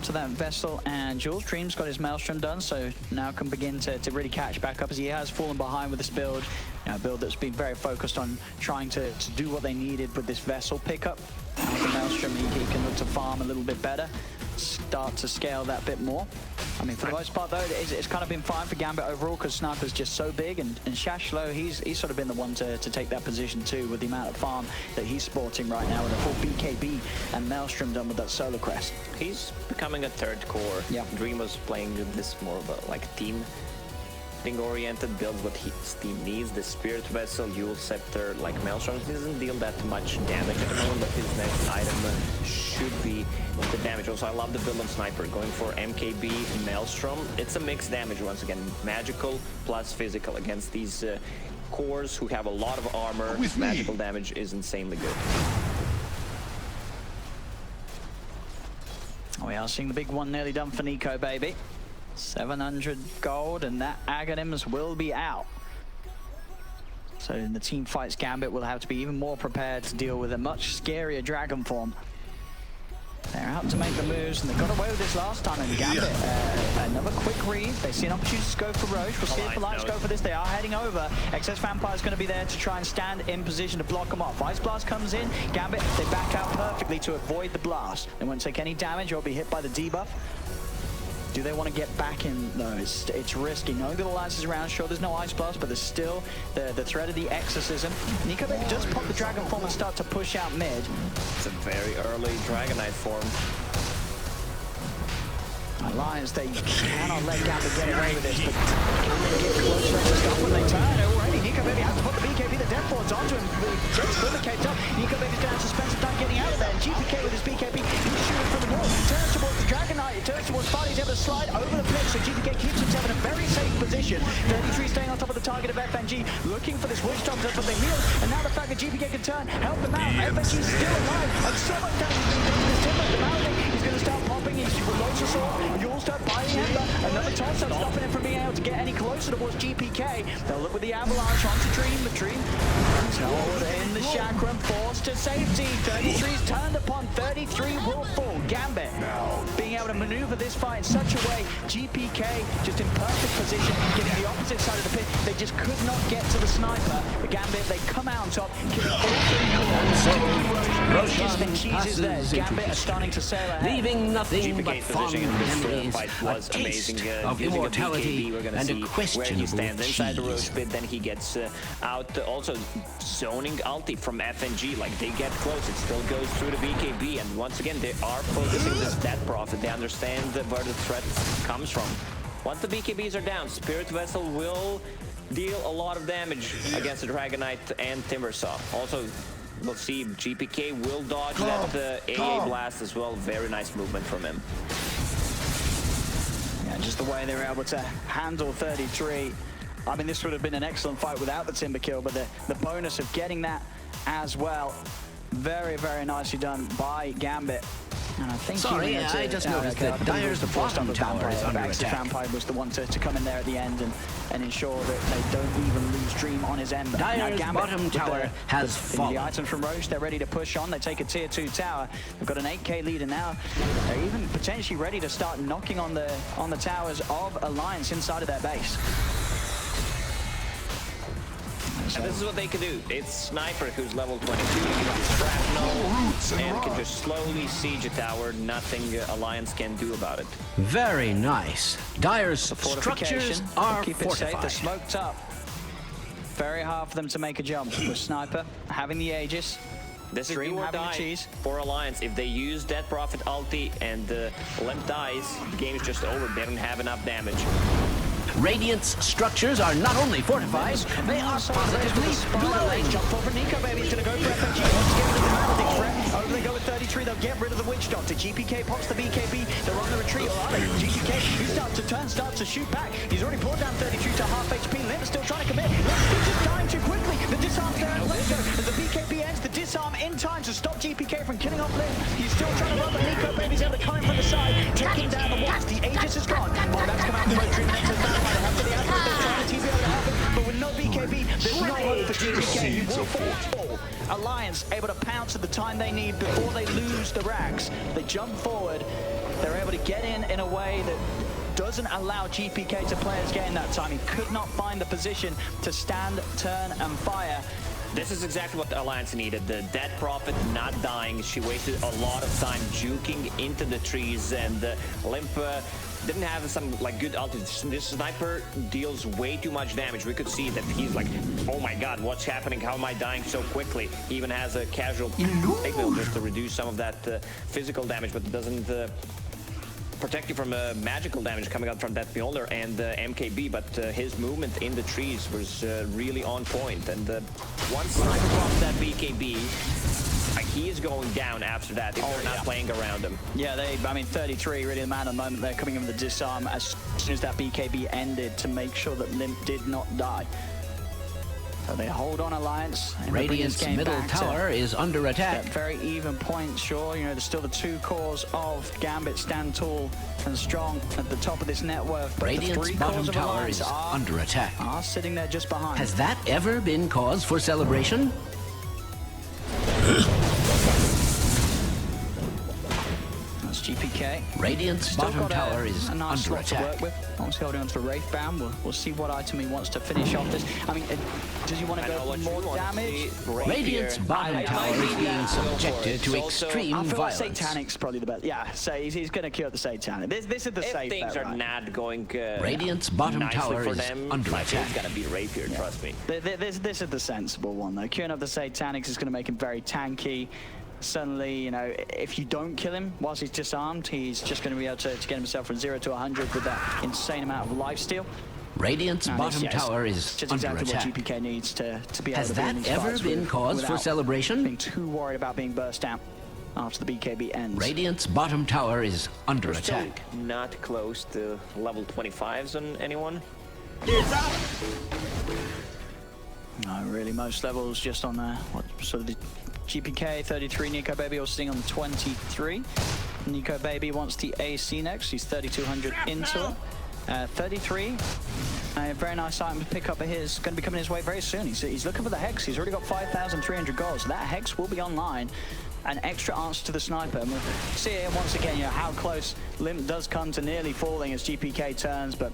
To that Vessel, and Jules Dream's got his Maelstrom done, so now can begin to really catch back up, as he has fallen behind with this build. A build that's been very focused on trying to do what they needed with this Vessel pickup. Now with the Maelstrom, he can look to farm a little bit better, start to scale that bit more. I mean, for the most part, though, it's kind of been fine for Gambit overall, because Sniper's just so big, and Shashlo, he's sort of been the one to take that position too, with the amount of farm that he's sporting right now, with a full BKB and Maelstrom done with that Solar Crest. He's becoming a third core. Yeah. Dream was playing this more of a team oriented build, what his team needs. The Spirit Vessel, Yule Scepter, like Maelstrom, he doesn't deal that much damage at the moment, but his next item should be the damage. Also, I love the build on Sniper, going for MKB, Maelstrom. It's a mixed damage once again, magical plus physical against these cores who have a lot of armor. Magical damage is insanely good. We are seeing the big one nearly done for Nico, baby. 700 gold, and that Aghanims will be out. So in the team fights, Gambit will have to be even more prepared to deal with a much scarier dragon form. They're out to make the moves, and they got away with this last time. And Gambit, another quick read. They see an opportunity to go for Roche. We'll see if Alliance go for this. They are heading over. XS Vampire's going to be there to try and stand in position to block them off. Ice Blast comes in. Gambit, they back out perfectly to avoid the blast. They won't take any damage or be hit by the debuff. Do they want to get back in? No, it's risky. Knowing that Alliance is around, sure, there's no Ice Blast, but there's still the threat of the Exorcism. Nico Baby does pop the Dragon form and start to push out mid. It's a very early Dragonite form. Alliance, they cannot let Gambit get away with this, but can they get closer to stuff when they turn already? Nico Baby has to put the BKB, the Death Ward's onto him. Jake's fully caved up. Nico Baby's going to have to spend some time getting out of there. And GPK with his BKB, he's shooting from the wall. Turns towards the Dragonite, it turns towards Farley. He's able to slide over the blitz, so GPK keeps himself in a very safe position. 33 staying on top of the target of FNG, looking for this Witch Doctor, but they heal. And now the fact that GPK can turn, help them out. FNG's still alive, and so much damage has been done to this Timber. The Mountain, he's going to start popping, he's loads of sword. You'll start buying Imba. Another toss-up, stopping him from being able to get any closer towards GPK. They'll look with the Avalanche onto Dream, but Dream is held in the chakram, forced to safety. 33's turned upon, 33 will fall. Gambit being able to maneuver this fight in such a way. GPK just in perfect position, getting the opposite side of the pit. They just could not get to the sniper. The Gambit, they come out on top, killing all three cores. And cheeses there. Gambit are starting to sail ahead. Leaving nothing GPK's but fond position in this memories, fight a was taste amazing. of Using immortality, a BKB, we're gonna and see a where he questionable stands inside the cheese. Roche pit, then he gets out, also zoning ulti from FNG. Like, they get close, it still goes through the BKB, and once again, they are focusing this death profit. They understand where the threat comes from. Once the BKBs are down, Spirit Vessel will deal a lot of damage against the Dragonite and Timbersaw. Also, we'll see GPK will dodge that AA blast as well. Very nice movement from him. Yeah, just the way they were able to handle 33. I mean, this would have been an excellent fight without the Timber kill, but the bonus of getting that as well, very, very nicely done by Gambit. And I think sorry, I just noticed that Dire's bottom tower is under attack. Vampire was the one to come in there at the end and ensure that they don't even lose Dream on his end. Dire's bottom tower has fallen. The items from Roche, they're ready to push on. They take a tier 2 tower. They've got an 8k leader now. They're even potentially ready to start knocking on the towers of Alliance inside of their base. And this is what they can do. It's Sniper, who's level 22, shrapnel, and can just slowly siege a tower. Nothing Alliance can do about it. Very nice. Dire's structures are keep it fortified. safe. They're smoked up. Very hard for them to make a jump. With Sniper having the Aegis. This is Dream do or having the die cheese. for Alliance. If they use Death Prophet ulti and Limp dies, the game is just over. They don't have enough damage. Radiant's structures are not only fortified, they are positively glowing. Jump forward for Nico Baby. He's going to go for FNG. Wants to get rid of the Maledict threat. Over they go with 33. They'll get rid of the Witch Doctor. GPK pops the BKB. They're on the retreat. Or are they? GPK, he starts to turn, starts to shoot back. He's already brought down 33 to half HP. Limp's still trying to commit. Limp's just dying too quickly. The disarm's there. Let's go. As the BKB ends, the disarm in time to stop GPK from killing off Limp. He's still trying to run, but Nico Baby's able to come in from the side, taking down the walls. The Aegis is gone. Oh, that's come out the road. Dream next to the but with no BKB, there's no hope for GPK. You will fall. Alliance able to pounce at the time they need before they lose the racks. They jump forward. They're able to get in a way that doesn't allow GPK to play his game that time. He could not find the position to stand, turn, and fire. This is exactly what the Alliance needed. The Dead Prophet not dying. She wasted a lot of time juking into the trees, and Limp didn't have some like good ulti. This Sniper deals way too much damage. We could see that he's like, oh my god, what's happening? How am I dying so quickly? He even has a casual signal just to reduce some of that physical damage, but it doesn't protect you from magical damage coming out from that Mjolnir and MKB, but his movement in the trees was really on point. And once Sniper drops that BKB, he is going down after that if they're not playing around him. Yeah, I mean, 33 really the man at the moment. They're coming in with the disarm as soon as that BKB ended to make sure that Limp did not die. So they hold on Alliance. Radiant's middle tower is under attack. That very even point, sure. You know, there's still the two cores of Gambit stand tall and strong at the top of this network. But Radiant's bottom tower is under attack. Are sitting there just behind. Has that ever been cause for celebration? GPK. Radiant's Still bottom got tower is a nice under slot to work attack. with. Obviously holding on to the Wraith Band. We'll see what item he wants to finish off this. I mean, does he want to go for more damage? Radiant's bottom tower is being subjected to extreme I feel like violence. Satanic's probably the best. Yeah, so he's going to kill the Satanic. This is the safe If things bet, are right? not going Radiant's bottom nicely tower for is them, under I think attack. it's gonna be Rapier, trust me. This is the sensible one, though. Queuing up the Satanics is going to make him very tanky. Suddenly, you know, if you don't kill him whilst he's disarmed, he's just going to be able to get himself from 0 to 100 with that insane amount of lifesteal. Radiant's bottom tower is just under exactly attack. what GPK needs to be able Has to be in that these ever fights been cause for without celebration? being too worried about being burst out after the BKB ends. Radiant's bottom tower is under attack. Still not close to level 25s on anyone. No, really, most levels just on what sort of the GPK 33. Nico Baby also sitting on the 23. Nico Baby wants the AC next. He's 3,200 into it. 33. A very nice item to pick up of his. Going to be coming his way very soon. He's looking for the Hex. He's already got 5,300 gold. So that Hex will be online. An extra answer to the sniper. And we'll see here once again, you know, how close Limp does come to nearly falling as GPK turns, but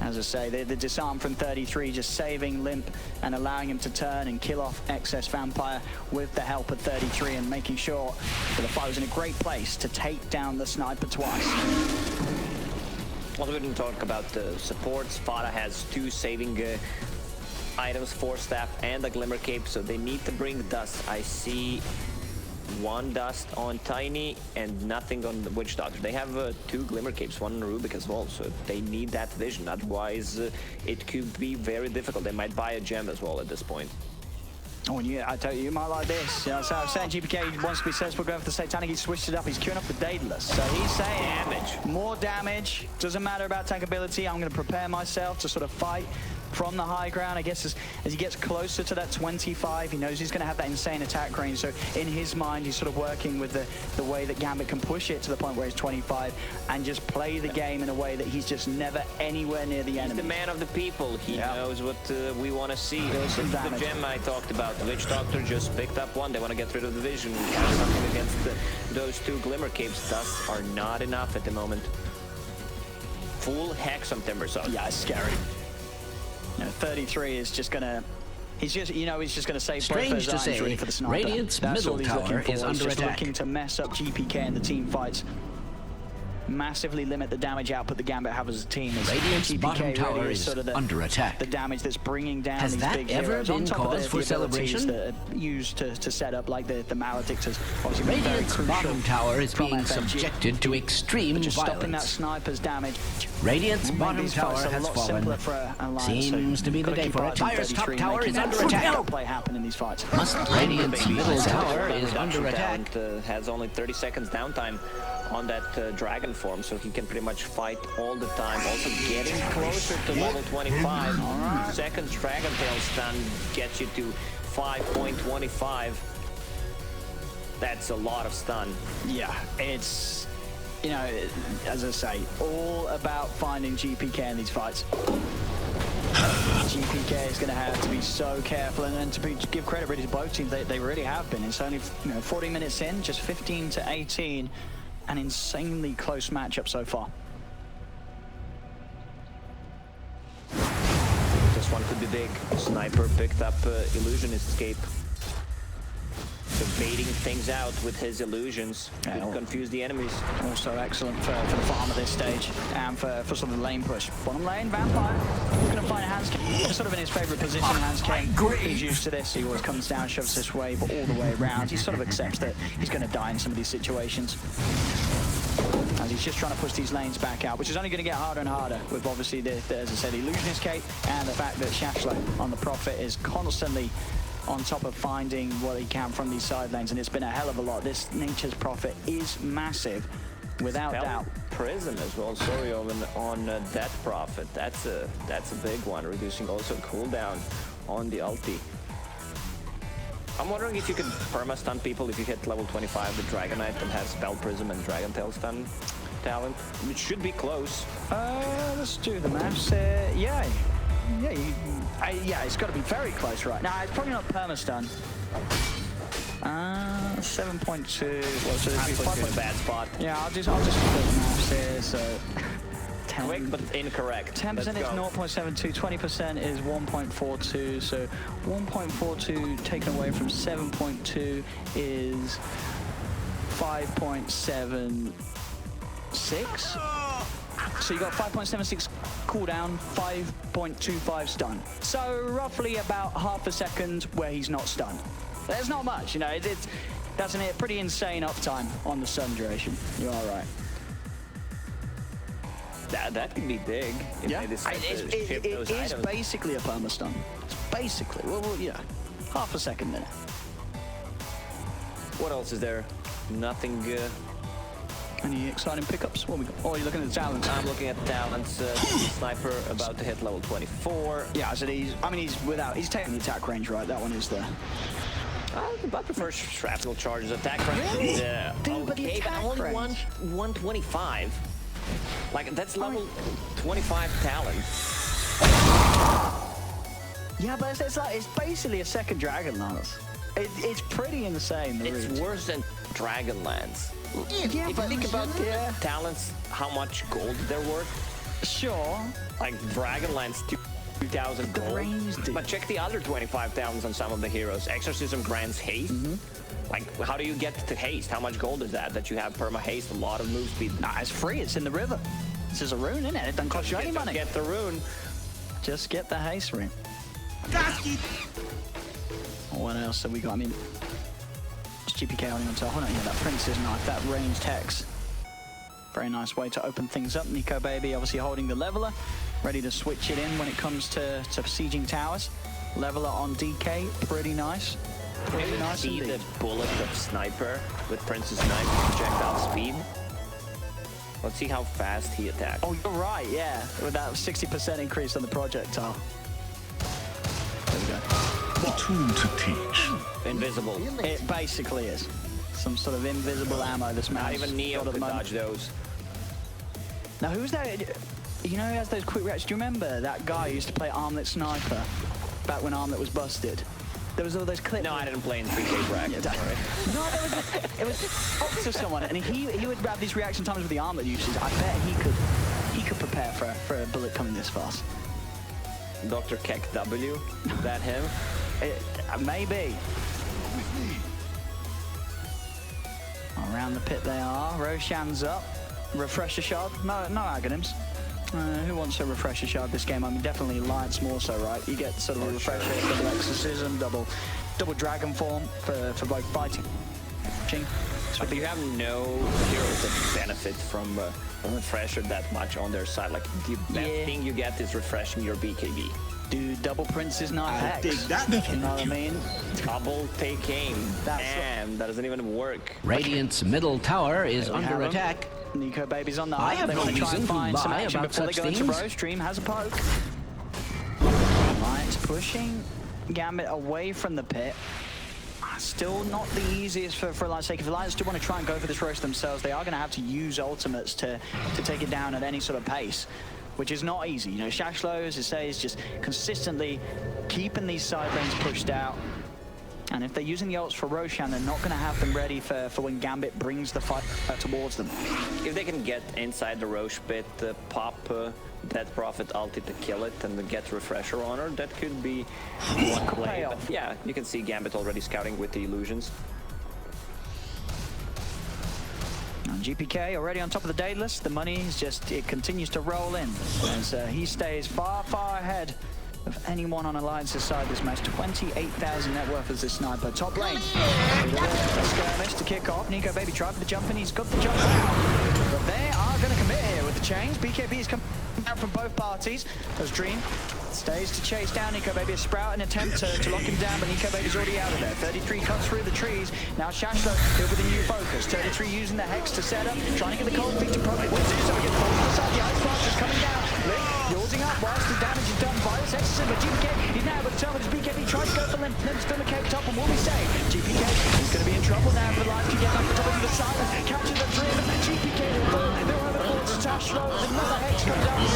as I say, the disarm from 33 just saving Limp and allowing him to turn and kill off excess Vampire with the help of 33 and making sure that the fight was in a great place to take down the sniper twice. Well, we didn't talk about the supports. Fada has 2 saving items, 4 staff and a Glimmer Cape, so they need to bring dust. I see 1 dust on Tiny and nothing on the Witch Doctor. They have 2 Glimmer Capes, 1 on Rubik as well, so they need that vision. Otherwise, it could be very difficult. They might buy a gem as well at this point. Oh, and I tell you might like this. You know, so I'm saying GPK wants to be sensible, going for the Satanic. He switched it up. He's queuing up the Daedalus. So he's saying more damage. Doesn't matter about tank ability. I'm going to prepare myself to sort of fight from the high ground. I guess as he gets closer to that 25, he knows he's going to have that insane attack range. So in his mind, he's sort of working with the way that Gambit can push it to the point where he's 25 and just play the game in a way that he's just never anywhere near the enemy. He's the man of the people. He knows what we want to see. This is the gem I talked about. The Witch Doctor just picked up 1. They want to get rid of the vision. Have something against those 2 Glimmer Capes. Dust are not enough at the moment. Full Hex on Timbersaw. Yeah, it's scary. You know, 33 is just gonna. He's just gonna save both those irons really for the sniper. Radiant's That's middle all he's tower looking for. is under He's just attack. looking to mess up GPK in the team fights. Massively limit the damage output the Gambit have as a team. Radiant's bottom tower is sort of under attack. The damage that's bringing down Has these that big ever heroes. been On top of cause for the abilities celebration? that are used to set up, like the Maledictors. Obviously been very Radiant's crucial bottom tower is from being FNG. subjected to extreme Just stopping that violence. sniper's damage. Radiant's Make bottom these tower fights a has lot simpler fallen. for an alliance. Seems So to be the gotta day keep for eyes it. on Fire's top 33, tower making is that under full attack. power play happen in these fights. Radiant's middle tower is under attack. Has only 30 seconds downtime on that dragon form, so he can pretty much fight all the time. Also getting closer to level 25. Second Dragon Tail stun gets you to 5.25. That's a lot of stun. Yeah, it's, you know, as I say, all about finding GPK in these fights. GPK is going to have to be so careful, and to give credit really to both teams, they really have been. It's only 40 minutes in, just 15 to 18, an insanely close matchup so far. This one could be big. Sniper picked up Illusionist Escape. So baiting things out with his illusions could confuse the enemies. Also excellent for the farm at this stage, and for sort of the lane push. Bottom lane, Vampire, going to find Hans King. Sort of in his favourite position, Hans King. He's used to this. He always comes down, shoves this wave all the way around. He sort of accepts that he's going to die in some of these situations. As he's just trying to push these lanes back out, which is only going to get harder and harder with obviously, as I said, the Illusionist Cape and the fact that Shashla on the Prophet is constantly on top of finding what he can from these side lanes, and it's been a hell of a lot. This Nature's Prophet is massive, without doubt. Prison as well, sorry, on that Prophet. That's a big one, reducing also cooldown on the ulti. I'm wondering if you could perma-stun people if you hit level 25 with Dragon Knight and have Spell Prism and Dragon Tail stun talent. It should be close. Let's do the maths. Yeah, it's got to be very close right now. It's probably not perma-stun. 7.2. Well, so I'm putting in a bad spot. Yeah, I'll just flip the maths here. So 10. Quick but incorrect. 10% is 0.72, 20% is 1.42. So 1.42 taken away from 7.2 is 5.76. So you got 5.76 cooldown, 5.25 stun. So roughly about half a second where he's not stunned. There's not much, you know. That's a pretty insane uptime on the stun duration. You are right. That could be big. Yeah, it is basically a perma stun. It's basically, well, yeah, half a second there. What else is there? Nothing good. Any exciting pickups? What we got? Oh, you're looking at the talents. I'm looking at talents. Sniper about to hit level 24. Yeah, so he's taking the attack range, right? That one is there. I prefer shrapnel charges. Attack range. Really? Dude, but the okay, attack but only range. 125. Like that's level 25 talent. Yeah, but it's basically a second Dragonlance. It's pretty insane. It's worse than Dragonlance. Yeah, if you think about talents, how much gold they're worth. Sure. Like Dragonlance, 2,000 gold. But check the other 25 talents on some of the heroes. Exorcism grants haste. Like, how do you get to haste? How much gold is that you have perma haste? A lot of move speed. Nah, it's free. It's in the river. This is a rune, isn't it? It doesn't cost you any money. Get the rune. Just get the haste rune. What else have we got? I mean, it's GPK holding on to that Prince's knife, that ranged hex. Very nice way to open things up. Nico Baby obviously holding the leveler, ready to switch it in when it comes to sieging towers. Leveler on DK, pretty nice. Pretty nice see indeed. The bullet of Sniper with Prince's knife projectile speed. Let's see how fast he attacks. Oh, you're right, yeah. With that 60% increase on the projectile. There we go. A tool to teach. Invisible. It basically is. Some sort of invisible ammo this man. Not even Neo could dodge those. Now, who's that? You know who has those quick reactions? Do you remember that guy who used to play Armlet Sniper back when Armlet was busted? There was all those clips. No, I didn't play in 3K bracket. No, it was Fox or someone, and he would have these reaction times with the Armlet uses. I bet he could prepare for a bullet coming this fast. Dr. Keck W, is that him? Maybe. Around the pit they are. Roshan's up. Refresher shard. No Aghanims. Who wants a refresher shard this game? I mean, definitely Alliance more so, right? You get sort of a refresher, double exorcism, double dragon form for both fighting. But you have no heroes that benefit from a refresher that much on their side. Like the best thing you get is refreshing your BKB. Dude, double Prince's knife hex. Dig that. You know what I mean? Double take aim. Damn, that doesn't even work. Radiant's middle tower is under attack. Nico Baby's on the I have they no want to try reason and to find some lie action about before they such go into things. Rose. Dream has a poke. Alliance pushing Gambit away from the pit. Still not the easiest for Alliance sake. If Alliance do want to try and go for this roast themselves, they are going to have to use ultimates to take it down at any sort of pace, which is not easy. You know, Shashlo, as it says, just consistently keeping these side lanes pushed out. And if they're using the ults for Roshan, they're not going to have them ready for when Gambit brings the fight towards them. If they can get inside the Roche pit, pop Death Prophet ulti to kill it and then get Refresher on her, that could be one play. But yeah, you can see Gambit already scouting with the illusions. And GPK already on top of the day list. The money is just, it continues to roll in as he stays far, far ahead of anyone on Alliance's side this match. 28,000 net worth as this sniper. Top lane. A skirmish to kick off. Nico Baby tried for the jump in. He's got the jump out. But they are going to commit here with the chains. BKB is coming out from both parties. As Dream stays to chase down Nico Baby. A Sprout, an attempt to lock him down, but Nico Baby's already out of there. 33 cuts through the trees. Now Shashlo here with a new focus. 33 using the Hex to set up. Trying to get the cold feet to probably will do so. Get forced to the side. The Ice Blast is coming down. Lick yawsing up whilst the damage is done by this Exorcism. But GPK, he's now able to turn with his BKB. Tries to go for Limp. Limp's going to cave top and will be safe. GPK is going to be in trouble now if the Lions can get back to top of the silence. Capture the driven. GPK will fall. They'll have a force Tash throws another Hex comes out with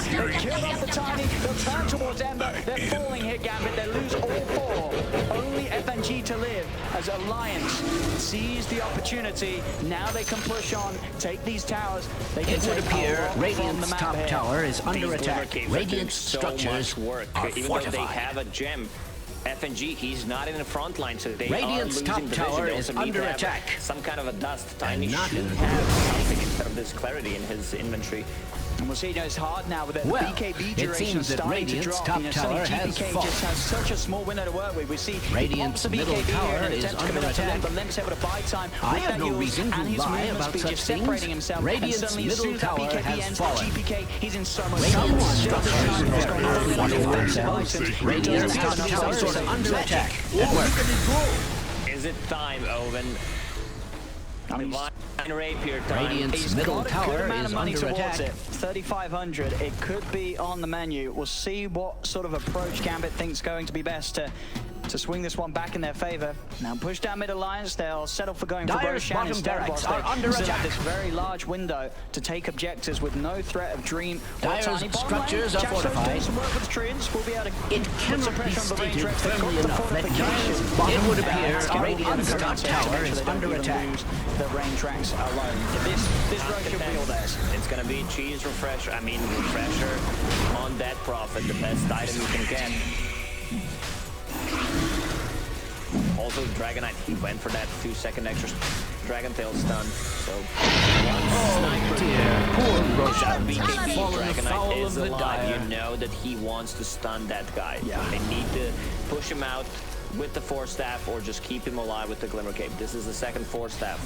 33. They kill off the Tiny. They'll turn towards Ember. They're falling here, Gambit. They lose all 4. Only FNG to live as Alliance sees the opportunity. Now they can push on, take these towers. They can It would take appear the Radiant's map top here. tower is under These attack. caves are doing Radiant so structures much work. are Even though fortified. they have a gem, FNG, he's not in the front line, so they Radiant's are top losing the tower vision. They is also need under to have attack. some kind of a dust. Tiny not should in a have good way. something instead of this clarity in his inventory. And we'll see, it's hard now with the Well, BKB it duration seems that starting to Radiant's drop. top Suddenly tower has GPK fallen. just has such a small window to work with. We see Radiant's the middle BKB tower here in an is attempt to under commit up to attack. Limp, but Limp's able to buy time. I with have that no heals, reason to and his lie movement about speed such just things. separating himself. Radiant's and suddenly, as middle soon as that tower BKB has ends, fallen. GPK, he's in so much Radiant's trouble. structures He's are got fortified fortified themselves. items. Radiant's He top doesn't have tower enough is to under say. attack. At work. Is it time, Owen? I mean, Divine Rapier time. Radiant's he's middle got a good tower amount is of money under towards attack. it. 3,500. It could be on the menu. We'll see what sort of approach Gambit thinks going to be best to swing this one back in their favor. Now push down mid alliance. They'll settle for going for Dire's Roshan bottom instead. barracks whilst are they under still have attack. this very large window to take objectives with no threat of Dream or Dire's Tiny. Bottom structures lane, are Jackson fortified. doing some work with Treants. We'll be able to It put cannot some be pressure on the range stated rest. They've got firmly the enough that fortifications. Dire's bottom It would appear barracks Radiant's top tower is under attack. The range tracks alone. This road should be all theirs. It's gonna be cheese refresher. I mean, refresher on that Prophet, the best item you can get. Also, Dragonite, he went for that 2-second extra Dragon Tail stun. So, Poor that Roshan BKB has fallen foul Dragonite of is the alive. Dire. You know that he wants to stun that guy. Yeah. They need to push him out with the Force Staff or just keep him alive with the Glimmer Cape. This is the second Force Staff.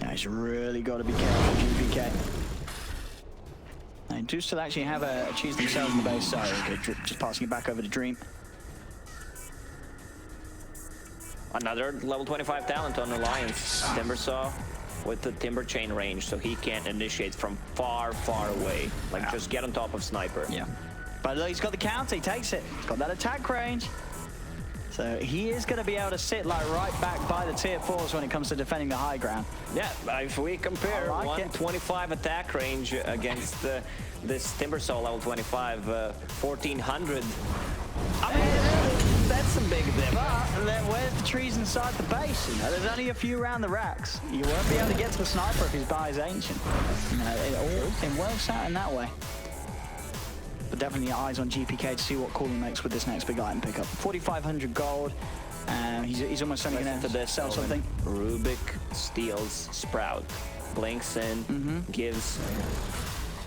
Yeah, he's really got to be careful, GPK. They do still actually have a cheese themselves in the base, so okay, just passing it back over to Dream. Another level 25 talent on Alliance. Timbersaw with the Timber Chain range, so he can initiate from far, far away. Like, just get on top of Sniper. Yeah. But look, he's got the counter, he takes it. He's got that attack range. So he is going to be able to sit like right back by the tier 4s when it comes to defending the high ground. Yeah, if we compare I like it. 125 attack range against this Timbersaw level 25, 1400. I mean, that's some big difference. But then where's the trees inside the base? You know, there's only a few around the racks. You won't be able to get to the sniper if his buy is ancient. You know, it works out in that way. But definitely eyes on GPK to see what call he makes with this next big item pickup. 4,500 gold. He's almost certainly going to sell something. Rubik steals Sprout, blinks in, gives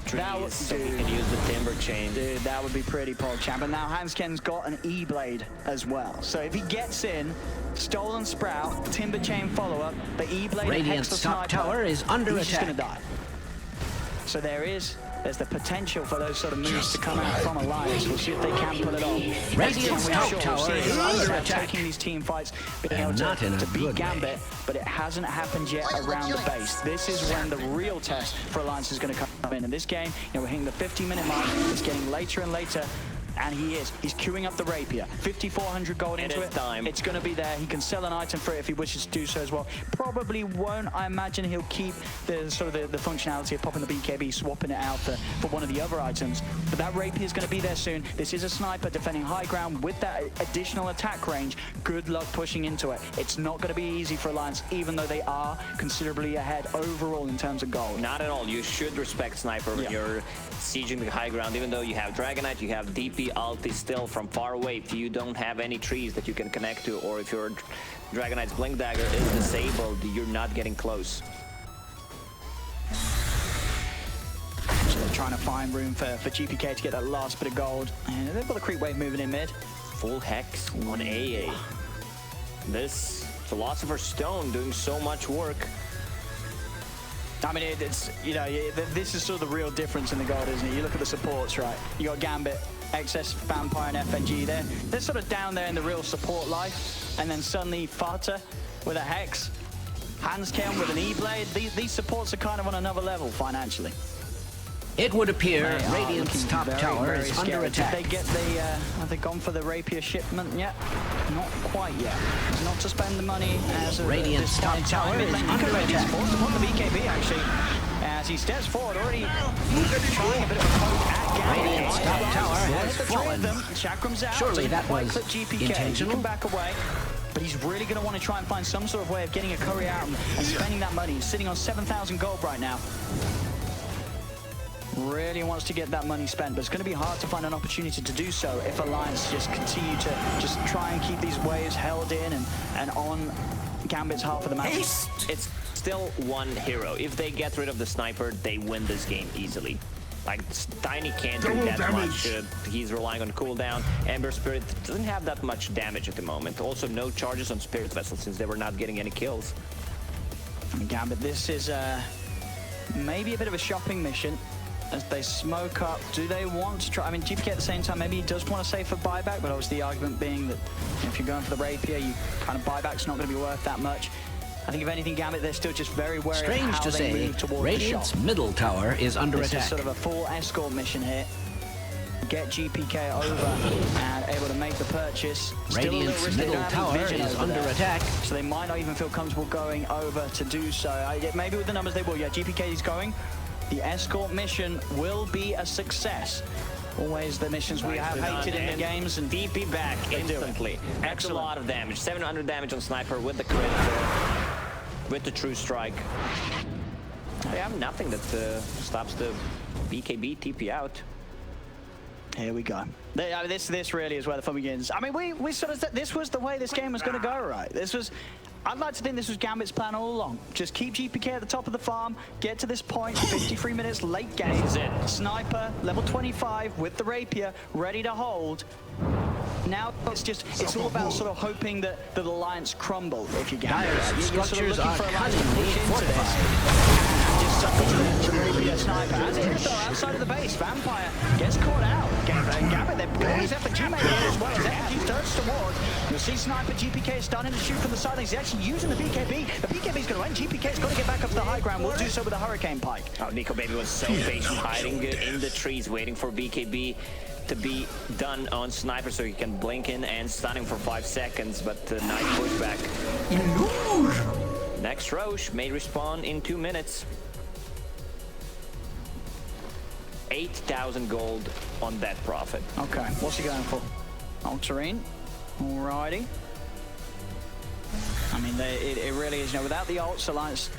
trees so he can use the Timber Chain. Dude, that would be pretty PogChamp. And now Hansken's got an E-Blade as well. So if he gets in, Stolen Sprout, Timber Chain follow-up, the E-Blade and Hex the Radiant's top Sniper, tower is under he's just attack. going to die. So there's the potential for those sort of moves to come out from Alliance. We'll see if they can pull it off. Radiant's top tower is under attack. Taking these team fights, being able not in a to beat good Gambit, way. but it hasn't happened yet around the base. This is when the real test for Alliance is going to come in. In this game, you know, we're hitting the 50-minute mark. It's getting later and later. And he's queuing up the Rapier. 5,400 gold into it. Time. It's going to be there. He can sell an item for it if he wishes to do so as well. Probably won't. I imagine he'll keep the sort of the functionality of popping the BKB, swapping it out for one of the other items. But that Rapier is going to be there soon. This is a sniper defending high ground with that additional attack range. Good luck pushing into it. It's not going to be easy for Alliance, even though they are considerably ahead overall in terms of gold. Not at all. You should respect Sniper when you're sieging the high ground. Even though you have Dragonite, you have DP ulti still from far away. If you don't have any trees that you can connect to, or if your Dragonite's Blink Dagger is disabled, you're not getting close. So they're trying to find room for GPK to get that last bit of gold. And they've got the creep wave moving in mid. Full Hex on AA. This Philosopher's Stone doing so much work. I mean, it's, you know, this is sort of the real difference in the gold, isn't it? You look at the supports, right? You got Gambit, XS, Vampire, and FNG there. They're sort of down there in the real support life. And then suddenly Fata with a Hex, Hansken with an E-Blade. These supports are kind of on another level financially. It would appear They are Radiant's looking top very, tower very is under scary. attack. Did they get the, have they gone for the rapier shipment yet? Not quite yet. It's not to spend the money as of Radiant's this point in top time. tower is Nico under Baby's attack. forced upon the BKB actually. As he steps forward, already trying a bit of a poke at Gambit. Radiant's top tower has The three of fallen. them, Chakram's out. Surely Doesn't that quite was clip GPK. He intentional? can back away. But he's really going to want to try and find some sort of way of getting a curry out and spending that money. He's sitting on 7,000 gold right now. Really wants to get that money spent, but it's going to be hard to find an opportunity to do so if Alliance just continue to just try and keep these waves held in and on Gambit's half of the match. It's still one hero. If they get rid of the sniper, they win this game easily. Like, Tiny can't do Double that damage. much. He's relying on cooldown. Ember Spirit doesn't have that much damage at the moment. Also, no charges on Spirit Vessel since they were not getting any kills. I mean, Gambit, this is maybe a bit of a shopping mission as they smoke up. Do they want to try? I mean, GPK at the same time, maybe he does want to save for buyback, but obviously the argument being that if you're going for the rapier, you kind of buyback's not going to be worth that much. I think if anything, Gambit, they're still just very wary of Strange how to they say, move towards Radiant's the shop. middle tower is under This attack. is sort of a full escort mission here. Get GPK over and able to make the purchase. Still a little Radiant's risky. They middle don't have tower vision is over under there. attack. So they might not even feel comfortable going over to do so. Maybe with the numbers they will. Yeah, GPK is going. The escort mission will be a success. Always the missions we have hated in the games. And DP back instantly. That's a Excellent. lot of damage. 700 damage on Sniper with the crit, with the True Strike. They have nothing that stops the BKB TP out. here we go. I mean, this really is where the fun begins. I mean, we sort of said this was the way this game was going to go, right? This was. I'd like to think this was Gambit's plan all along. Just keep GPK at the top of the farm, get to this point, 53 minutes late game. This is it. Sniper, level 25 with the rapier, ready to hold. Now it's all about sort of hoping that the Alliance crumble if you Gambit. Dire's You're sort of structures looking are for Alliance to cunningly push into fortified. this. Just suffers the rapier sniper. As it is though, outside of the base, Vampire gets caught out. Gambit, they've got his FG made here as well as FG turns toward. You'll see Sniper GPK starting to shoot from the sidelines. He's actually using the BKB. The BKB's going to end. GPK's got to get back up to the high ground. We'll do so with a Hurricane Pike. Oh, Nico Baby was so patient, hiding in the trees, waiting for BKB to be done on Sniper so he can blink in and stun him for 5 seconds, but nice pushback. Next Roche may respawn in 2 minutes. 8,000 gold on that profit. Okay, what's he going for? Ultramarine. Alrighty. I mean, it really is, you know, without the ults, Alliance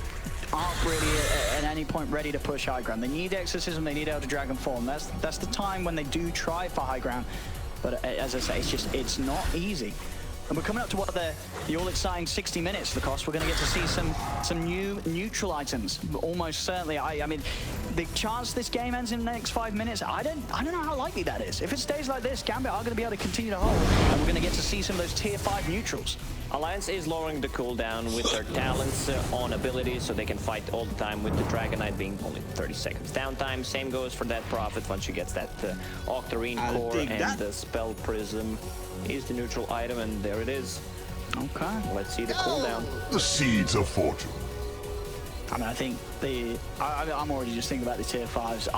aren't really at any point ready to push high ground. They need Exorcism, they need Elder Dragon Form. That's the time when they do try for high ground. But as I say, it's not easy. And we're coming up to what the all-exciting 60 minutes, the cost. We're going to get to see some new neutral items, almost certainly. I mean, the chance this game ends in the next 5 minutes, I don't know how likely that is. If it stays like this, Gambit are going to be able to continue to hold, and we're going to get to see some of those tier 5 neutrals. Alliance is lowering the cooldown with their talents on abilities, so they can fight all the time, with the Dragon Knight being only 30 seconds downtime. Same goes for that Prophet once you get that Octarine core, and the Spell Prism is the neutral item, and there it is. Okay. Let's see the cooldown. The seeds of fortune. I mean, I think I'm already just thinking about the tier 5s.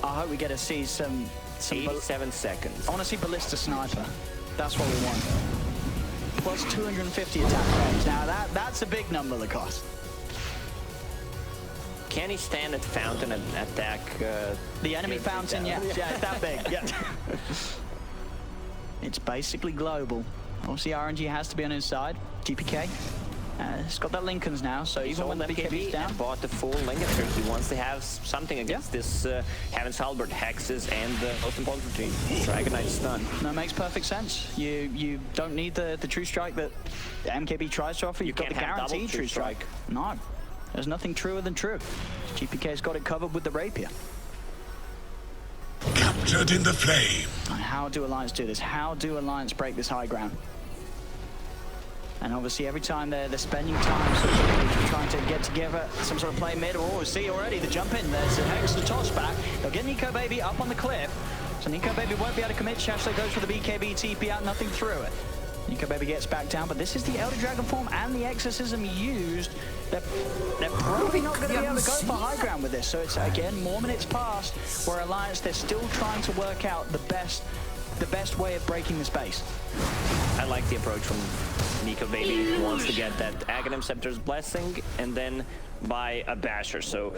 I hope we get to see some 87 seconds. I want to see Ballista Sniper. That's what we want. Plus 250 attack range. Now that's a big number, the cost. Can he stand at Fountain and attack? The enemy fountain, yeah, it's that big. Yeah. It's basically global. Obviously, RNG has to be on his side. GPK. It's got that Lincolns now, so even when the BKB's down. Bought the full Lincoln here. He wants to have something against this Heaven's Halberd, Hexes, and most importantly, Dragon Knight stun. That makes perfect sense. You don't need the True Strike that the MKB tries to offer. You've got the guaranteed True Strike. No, there's nothing truer than true. GPK's got it covered with the Rapier. Captured in the flame. And how do Alliance do this? How do Alliance break this high ground? And obviously every time they're spending time sort of trying to get together some sort of play mid, or see already the jump in, there's a Hex, the toss back. They'll get Nico Baby up on the cliff. So Nico Baby won't be able to commit. Shashler goes for the BKB TP out, nothing through it. Nico Baby gets back down, but this is the Elder Dragon form and the Exorcism used. They're probably not going to be able to go for high ground with this. So it's, again, more minutes past, where Alliance, they're still trying to work out the best way of breaking this base. I like the approach from Nico Baby. He wants to get that Aghanim Scepter's Blessing and then buy a Basher, so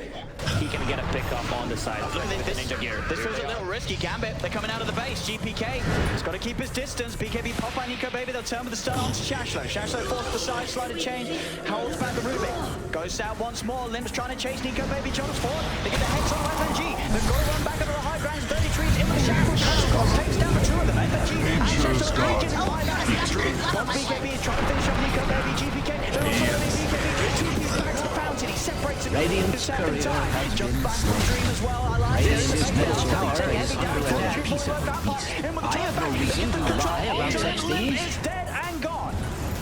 he can get a pickup on the side of the Ninja Gear. This feels a little risky. Gambit, they're coming out of the base. GPK, he's got to keep his distance. BKB pop by Nico Baby, they'll turn with the stun onto Shashlo. Shashlo forced the side slider change, holds back the Rubik. Goes out once more, Limb's trying to chase Nico Baby, jogs forward. They get the Hex on FNG. They've got to run back over the high ground. 33's in with the shackles. Takes down the two of them. FNG and Shashlo reaches by that. BKB is trying to finish off Nico Baby. GPK, they're also going to be BKB. GP backs the fountain. He separates it. Radiant's courier has been slain. Radiant's middle tower is under attack. Piece of peace. I have no reason to lie about such things. Is dead and gone.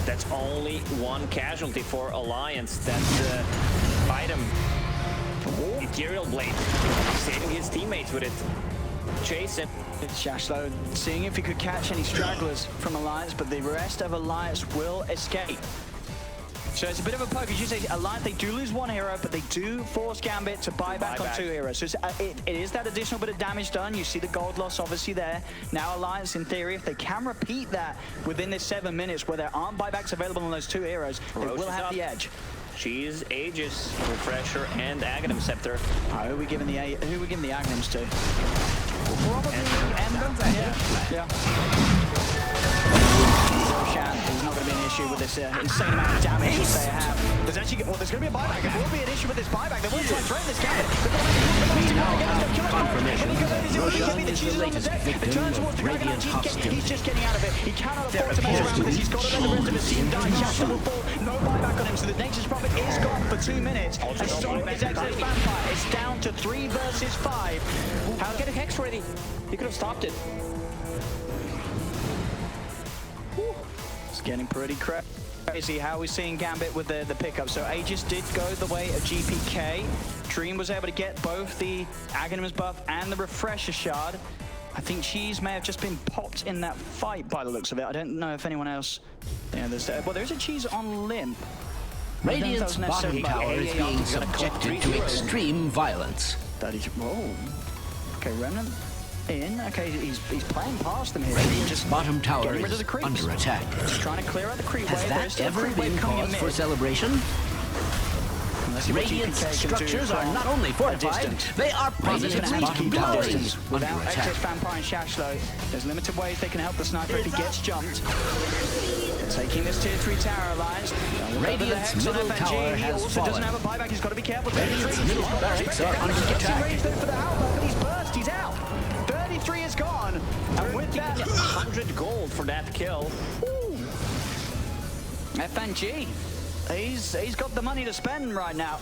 That's only one casualty for Alliance. That's the item. Ethereal Blade. Saving his teammates with it. Chase him. It's Shashlo seeing if he could catch any stragglers from Alliance, but the rest of Alliance will escape. So it's a bit of a poke. As you say, Alliance, they do lose one hero, but they do force Gambit to buy back on two heroes. So it is that additional bit of damage done. You see the gold loss obviously there. Now Alliance, in theory, if they can repeat that within this 7 minutes where there aren't buybacks available on those two heroes, they will have the edge. She's Aegis, Refresher, and Aghanim Scepter. Who are we giving the Aghanims to? Probably Imba. Yeah. There's not going to be an issue with this insane amount of damage that they have. There's actually, well, there's going to be a buyback. There will be an issue with this buyback. They will try and threaten this Gambit. We now have confirmation. Roshan is the latest victim of Radiant hostility. He's just getting out of it. He cannot afford to mess around with this. He's got to let the rest of his team die. Shasta will fall. No buyback on him, so the Nexus Prophet is gone for 2 minutes. And so is Exodus Vampire. It's down to 3 versus 5. How get a Hex ready? He could have stopped it. It's getting pretty crazy how we're seeing Gambit with the pickup. So Aegis did go the way of GPK. Dream was able to get both the Aghanim's buff and the Refresher Shard. I think Cheese may have just been popped in that fight by the looks of it. I don't know if anyone else... Yeah, well, there's a Cheese on Limp. Radiant's bottom tower is being subjected to extreme violence. That is... Whoa. Okay, Remnant in. Okay, he's playing past them here. Radiant's bottom tower is under attack. Just trying to clear out the creep wave. Has that ever been cause for celebration? Radiant's structures are not only fortified, they are positively glowing. Without Exodus Vampire and Shashlo, there's limited ways they can help the sniper if he gets jumped. Taking this tier 3 tower Alliance. Radiant's middle tower he has also fallen. doesn't have a buyback, he's got to be careful. Radiant's middle barracks are under attack. He's for the outback, but he's burst, he's out. 33 is gone. And with that, 100 gold for that kill. FNG. He's got the money to spend right now.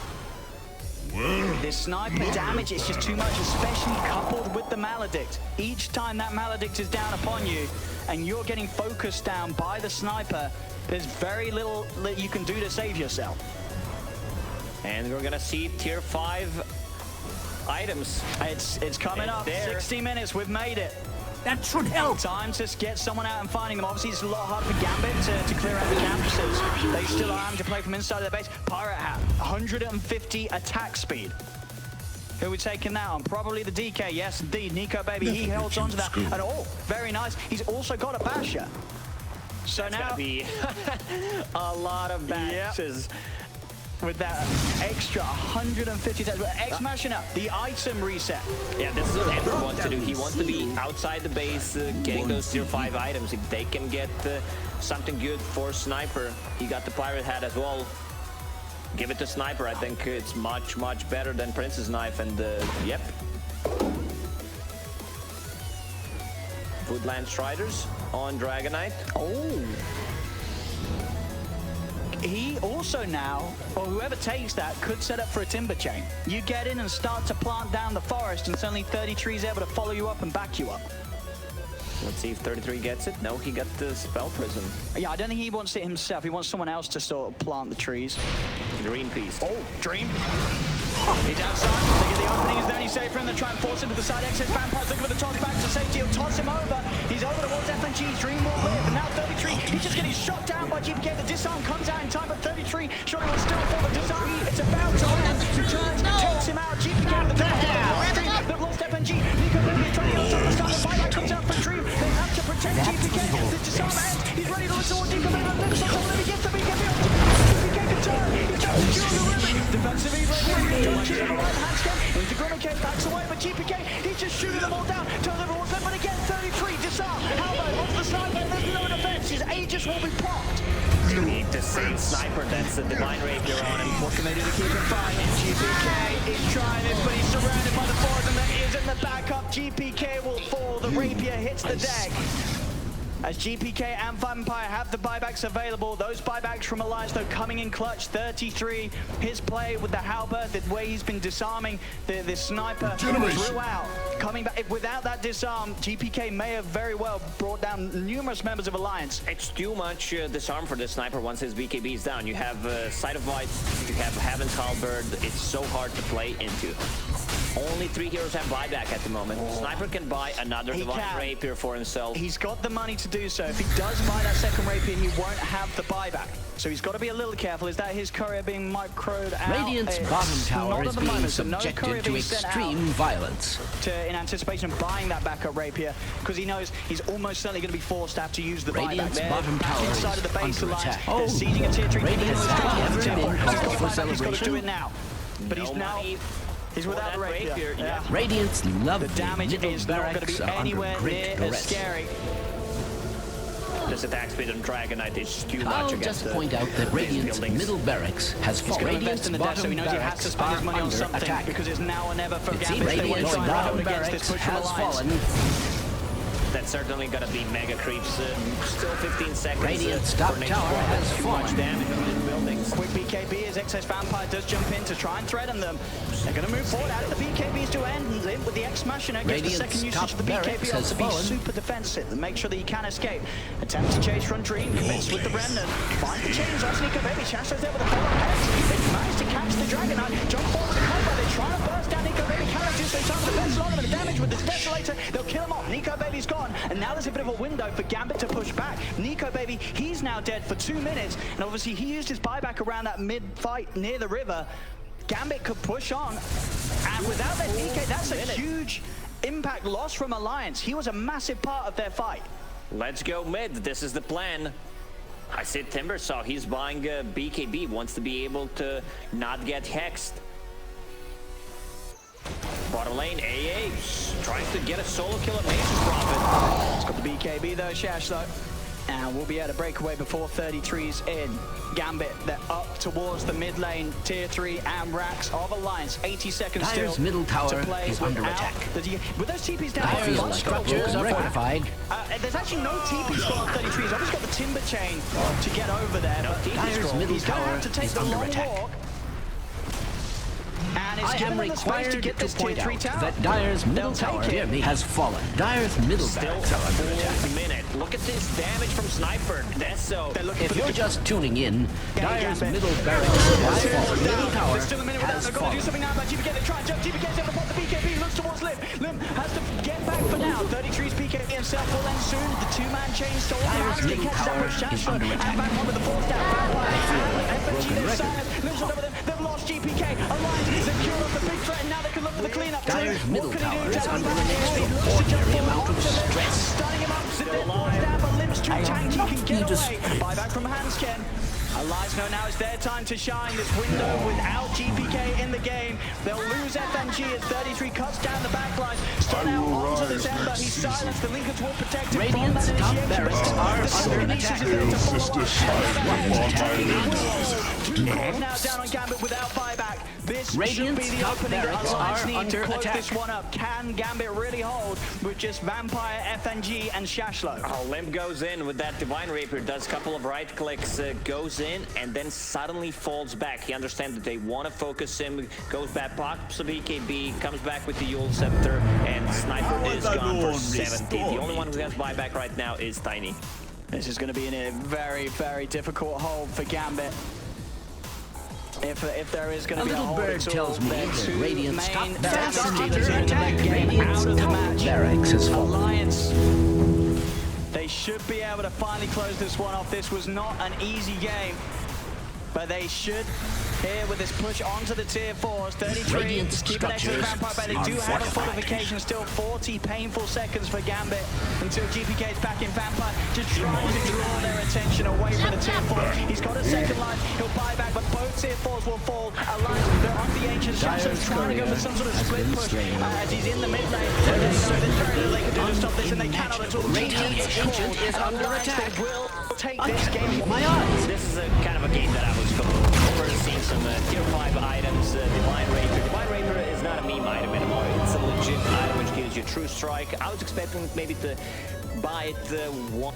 This sniper damage is just too much, especially coupled with the Maledict. Each time that Maledict is down upon you and you're getting focused down by the sniper, there's very little that you can do to save yourself. And we're gonna see tier 5 items. It's coming up. There. 60 minutes, we've made it. That should help. Time to get someone out and finding them. Obviously, it's a lot harder for Gambit to clear out the campuses. They still are having to play from inside of their base. Pirate Hat, 150 attack speed. Who are we taking that on? Probably the DK. Yes, indeed. Nico Baby, he holds on to that. And very nice. He's also got a Basher. So That's now... gonna be a lot of bashes. Yep. With that extra 150 attacks. X mashing up the item reset. Yeah, this is what Ember wants to do. He wants to be outside the base, getting those tier 5 items. If they can get something good for Sniper, he got the Pirate Hat as well. Give it to Sniper. I think it's much, much better than Princess Knife. And yep. Woodland Striders on Dragonite. Oh. He also now, or whoever takes that, could set up for a timber chain. You get in and start to plant down the forest, and suddenly 33 is able to follow you up and back you up. Let's see if 33 gets it. No, he got the Spell Prism. Yeah, I don't think he wants it himself. He wants someone else to sort of plant the trees. Green Beast. Oh, Dream. He's outside. They get the opening. Is there any safe for him? They try and force him to the side exit. Vampire's looking for the toss back to safety. He'll toss him over. He's over towards FNG. Dream will live. And now 33. He's just getting shot down by GPK. The disarm comes out in time, but 33 surely will still fall. The disarm, it's about to land. Returns, takes him out. GPK with the top. They've lost FNG. Nico Baby trying to get on top of the buyback comes out for Dream. They have to protect GPK. The disarm ends. He's ready to look towards Nico Baby. Lips on top of him. He gets the BKB on top. GPK can turn. He's trying to secure the rim. Defensive E-Ray. Touches on the right hand scan. Into Grimake, backs away, but GPK, he's just shooting them all down. Tells everyone, but again, 33, disarm. How about onto the sniper? There's no defense. His Aegis will be popped. You need to save Sniper, that's the Divine Rapier on him. What can they do to keep him fighting? GPK is trying it, but he's surrounded by the forwards, and there isn't the backup. GPK will fall. The Rapier hits the deck. As GPK and Vampire have the buybacks available, those buybacks from Alliance though coming in clutch. 33, his play with the halberd, the way he's been disarming the sniper throughout. Coming back, without that disarm, GPK may have very well brought down numerous members of Alliance. It's too much disarm for the sniper once his BKB is down. You have Sight of Light, you have Heaven's Halberd. It's so hard to play into. Only 3 heroes have buyback at the moment. Sniper can buy another Divine Rapier for himself. He's got the money to do so. If he does buy that second Rapier, he won't have the buyback. So he's got to be a little careful. Is that his courier being microed out? Radiant's bottom tower is being subjected to extreme violence. In anticipation of buying that backup Rapier, because he knows he's almost certainly going to be forced to have to use the Radiant's buyback. bottom tower inside is of the base under alliance. attack. They're sieging a tier 3. Radiant's He's celebration. got to do it now. But he's now... He's without the Rapier. Yeah. Radiant's lovely the damage middle is not going to be anywhere near as scary. This attack speed on Dragonite is too much I'll against just point out that Radiant's middle barracks has fallen. Radiant's in the death, so he knows he has to spend his money on something attack. because it's now or never for Gambit. Radiant's bottom barracks has fallen. That's certainly gonna be mega creeps. Still 15 seconds. Radiant's top tower has fallen. Much damage on these buildings. Quick BKB as Excess Vampire does jump in to try and threaten them. They're gonna move forward out of the BKBs to end with the X Machina. Gets the second usage of the BKB on to be super defensive and make sure that he can escape. Attempt to chase front Dream, commits with the Remnant. Find the chains on Sneaker Baby. Shasho's there with a follow hex. They managed to catch the Dragonite. Jump forward to the combo. They try to burst down Nico Baby. Cannot do so. Time to defense on him and damage with this Desolator. They'll kill him off. Nico Baby's gone. And now there's a bit of a window for Gambit to push back. Nico Baby, he's now dead for 2 minutes. And obviously he used his buyback around that mid-fight near the river. Gambit could push on. And without that DK, that's a huge impact loss from Alliance. He was a massive part of their fight. Let's go mid. This is the plan. I see Timbersaw. He's buying BKB. Wants to be able to not get hexed. Bottom lane, AA trying to get a solo kill at Nature's Prophet. It's got the BKB though, Shash though. And we'll be able to break away before 33's in. Gambit, they're up towards the mid lane, tier 3 and racks of Alliance. 80 seconds Dire's still middle tower to play is under attack. With those TPs down, Dire's structures are fortified. there's actually no TP score on 33. He's obviously got the Timber Chain to get over there. No but Dire's middle he's going to tower have to take is the under long attack. walk. And it's I am required to get this point tier 3 out tower. that Dire's middle tower has fallen. Dire's middle barracks are under attack. Minute. Look at this damage from Sniper. That's so. If you're just tuning in, Dire's middle barracks has fallen. Middle tower There's still a minute without. has They've got to do fallen. something now about GPK. They try and jump. GPK's able to pop the BKB. Looks towards Lim. Lim has to get back for now. 33's BKB himself will end soon. The two-man chain stole the Dire's hands. He middle catches up tower with is Shashra. under And attack. back on with the force down. Vampire. FNG, Broken there's record. silence. Lim's over them. They've lost GPK. Alliance secured off the big threat. And now they can look for the cleanup. Dire's middle What can he tower do? is Down under back. an He looks to jump extraordinary forward amount of onto Lim. stress. Stunning him up. Zidane falls down, but Lim's too tanky. He can get away. Buyback from Hansken. Alliance know now it's their time to shine. This window without GPK in the game. They'll lose FNG as 33 cuts down the backline. Stun out onto this Ember. He's silenced. The Lincolns will protect him from Radiant's that top initiation. barracks are under attack. Sister Two cores now down on Gambit without buyback. This should be Radiant's the top opening. barracks Alliance are need under to close attack. this one up. Can Gambit really hold with just Vampire, FNG, and Shashlo? Oh, Limp goes in with that Divine Rapier, does a couple of right clicks, goes in, and then suddenly falls back. He understands that they want to focus him, goes back, pops a BKB, comes back with the Yule Scepter, and Sniper is gone for 70. The only one who has buyback right now is Tiny. This is going to be in a very, very difficult hold for Gambit. If there is going to be a little hold, bird it's tells all me their that two Radiant's top main barracks fast are leaders under in the attack. game Radiant's out of the top match. barracks has fallen. Alliance, they should be able to finally close this one off. This was not an easy game, but they should here with this push onto the tier 4s. 33, Radiant keep an excellent structures vampire, but they do have a fortification. Still 40 painful seconds for Gambit until GPK is back in vampire to try to draw their attention away from the tier 4. He's got a second life, he'll buy back, but both tier 4s will fall. Alliance, they're on the ancient shadows, trying to go for some sort of split push as he's in the mid lane. And they know there's very little they can do to stop this, and they cannot at all. Radiant's ancient is under attack. They will take this game. My eyes. This is a kind of a game that I was over seeing some tier 5 items. Divine Raper. Divine Raper is not a meme item anymore. It's a legit item which gives you true strike. I was expecting maybe to buy it one.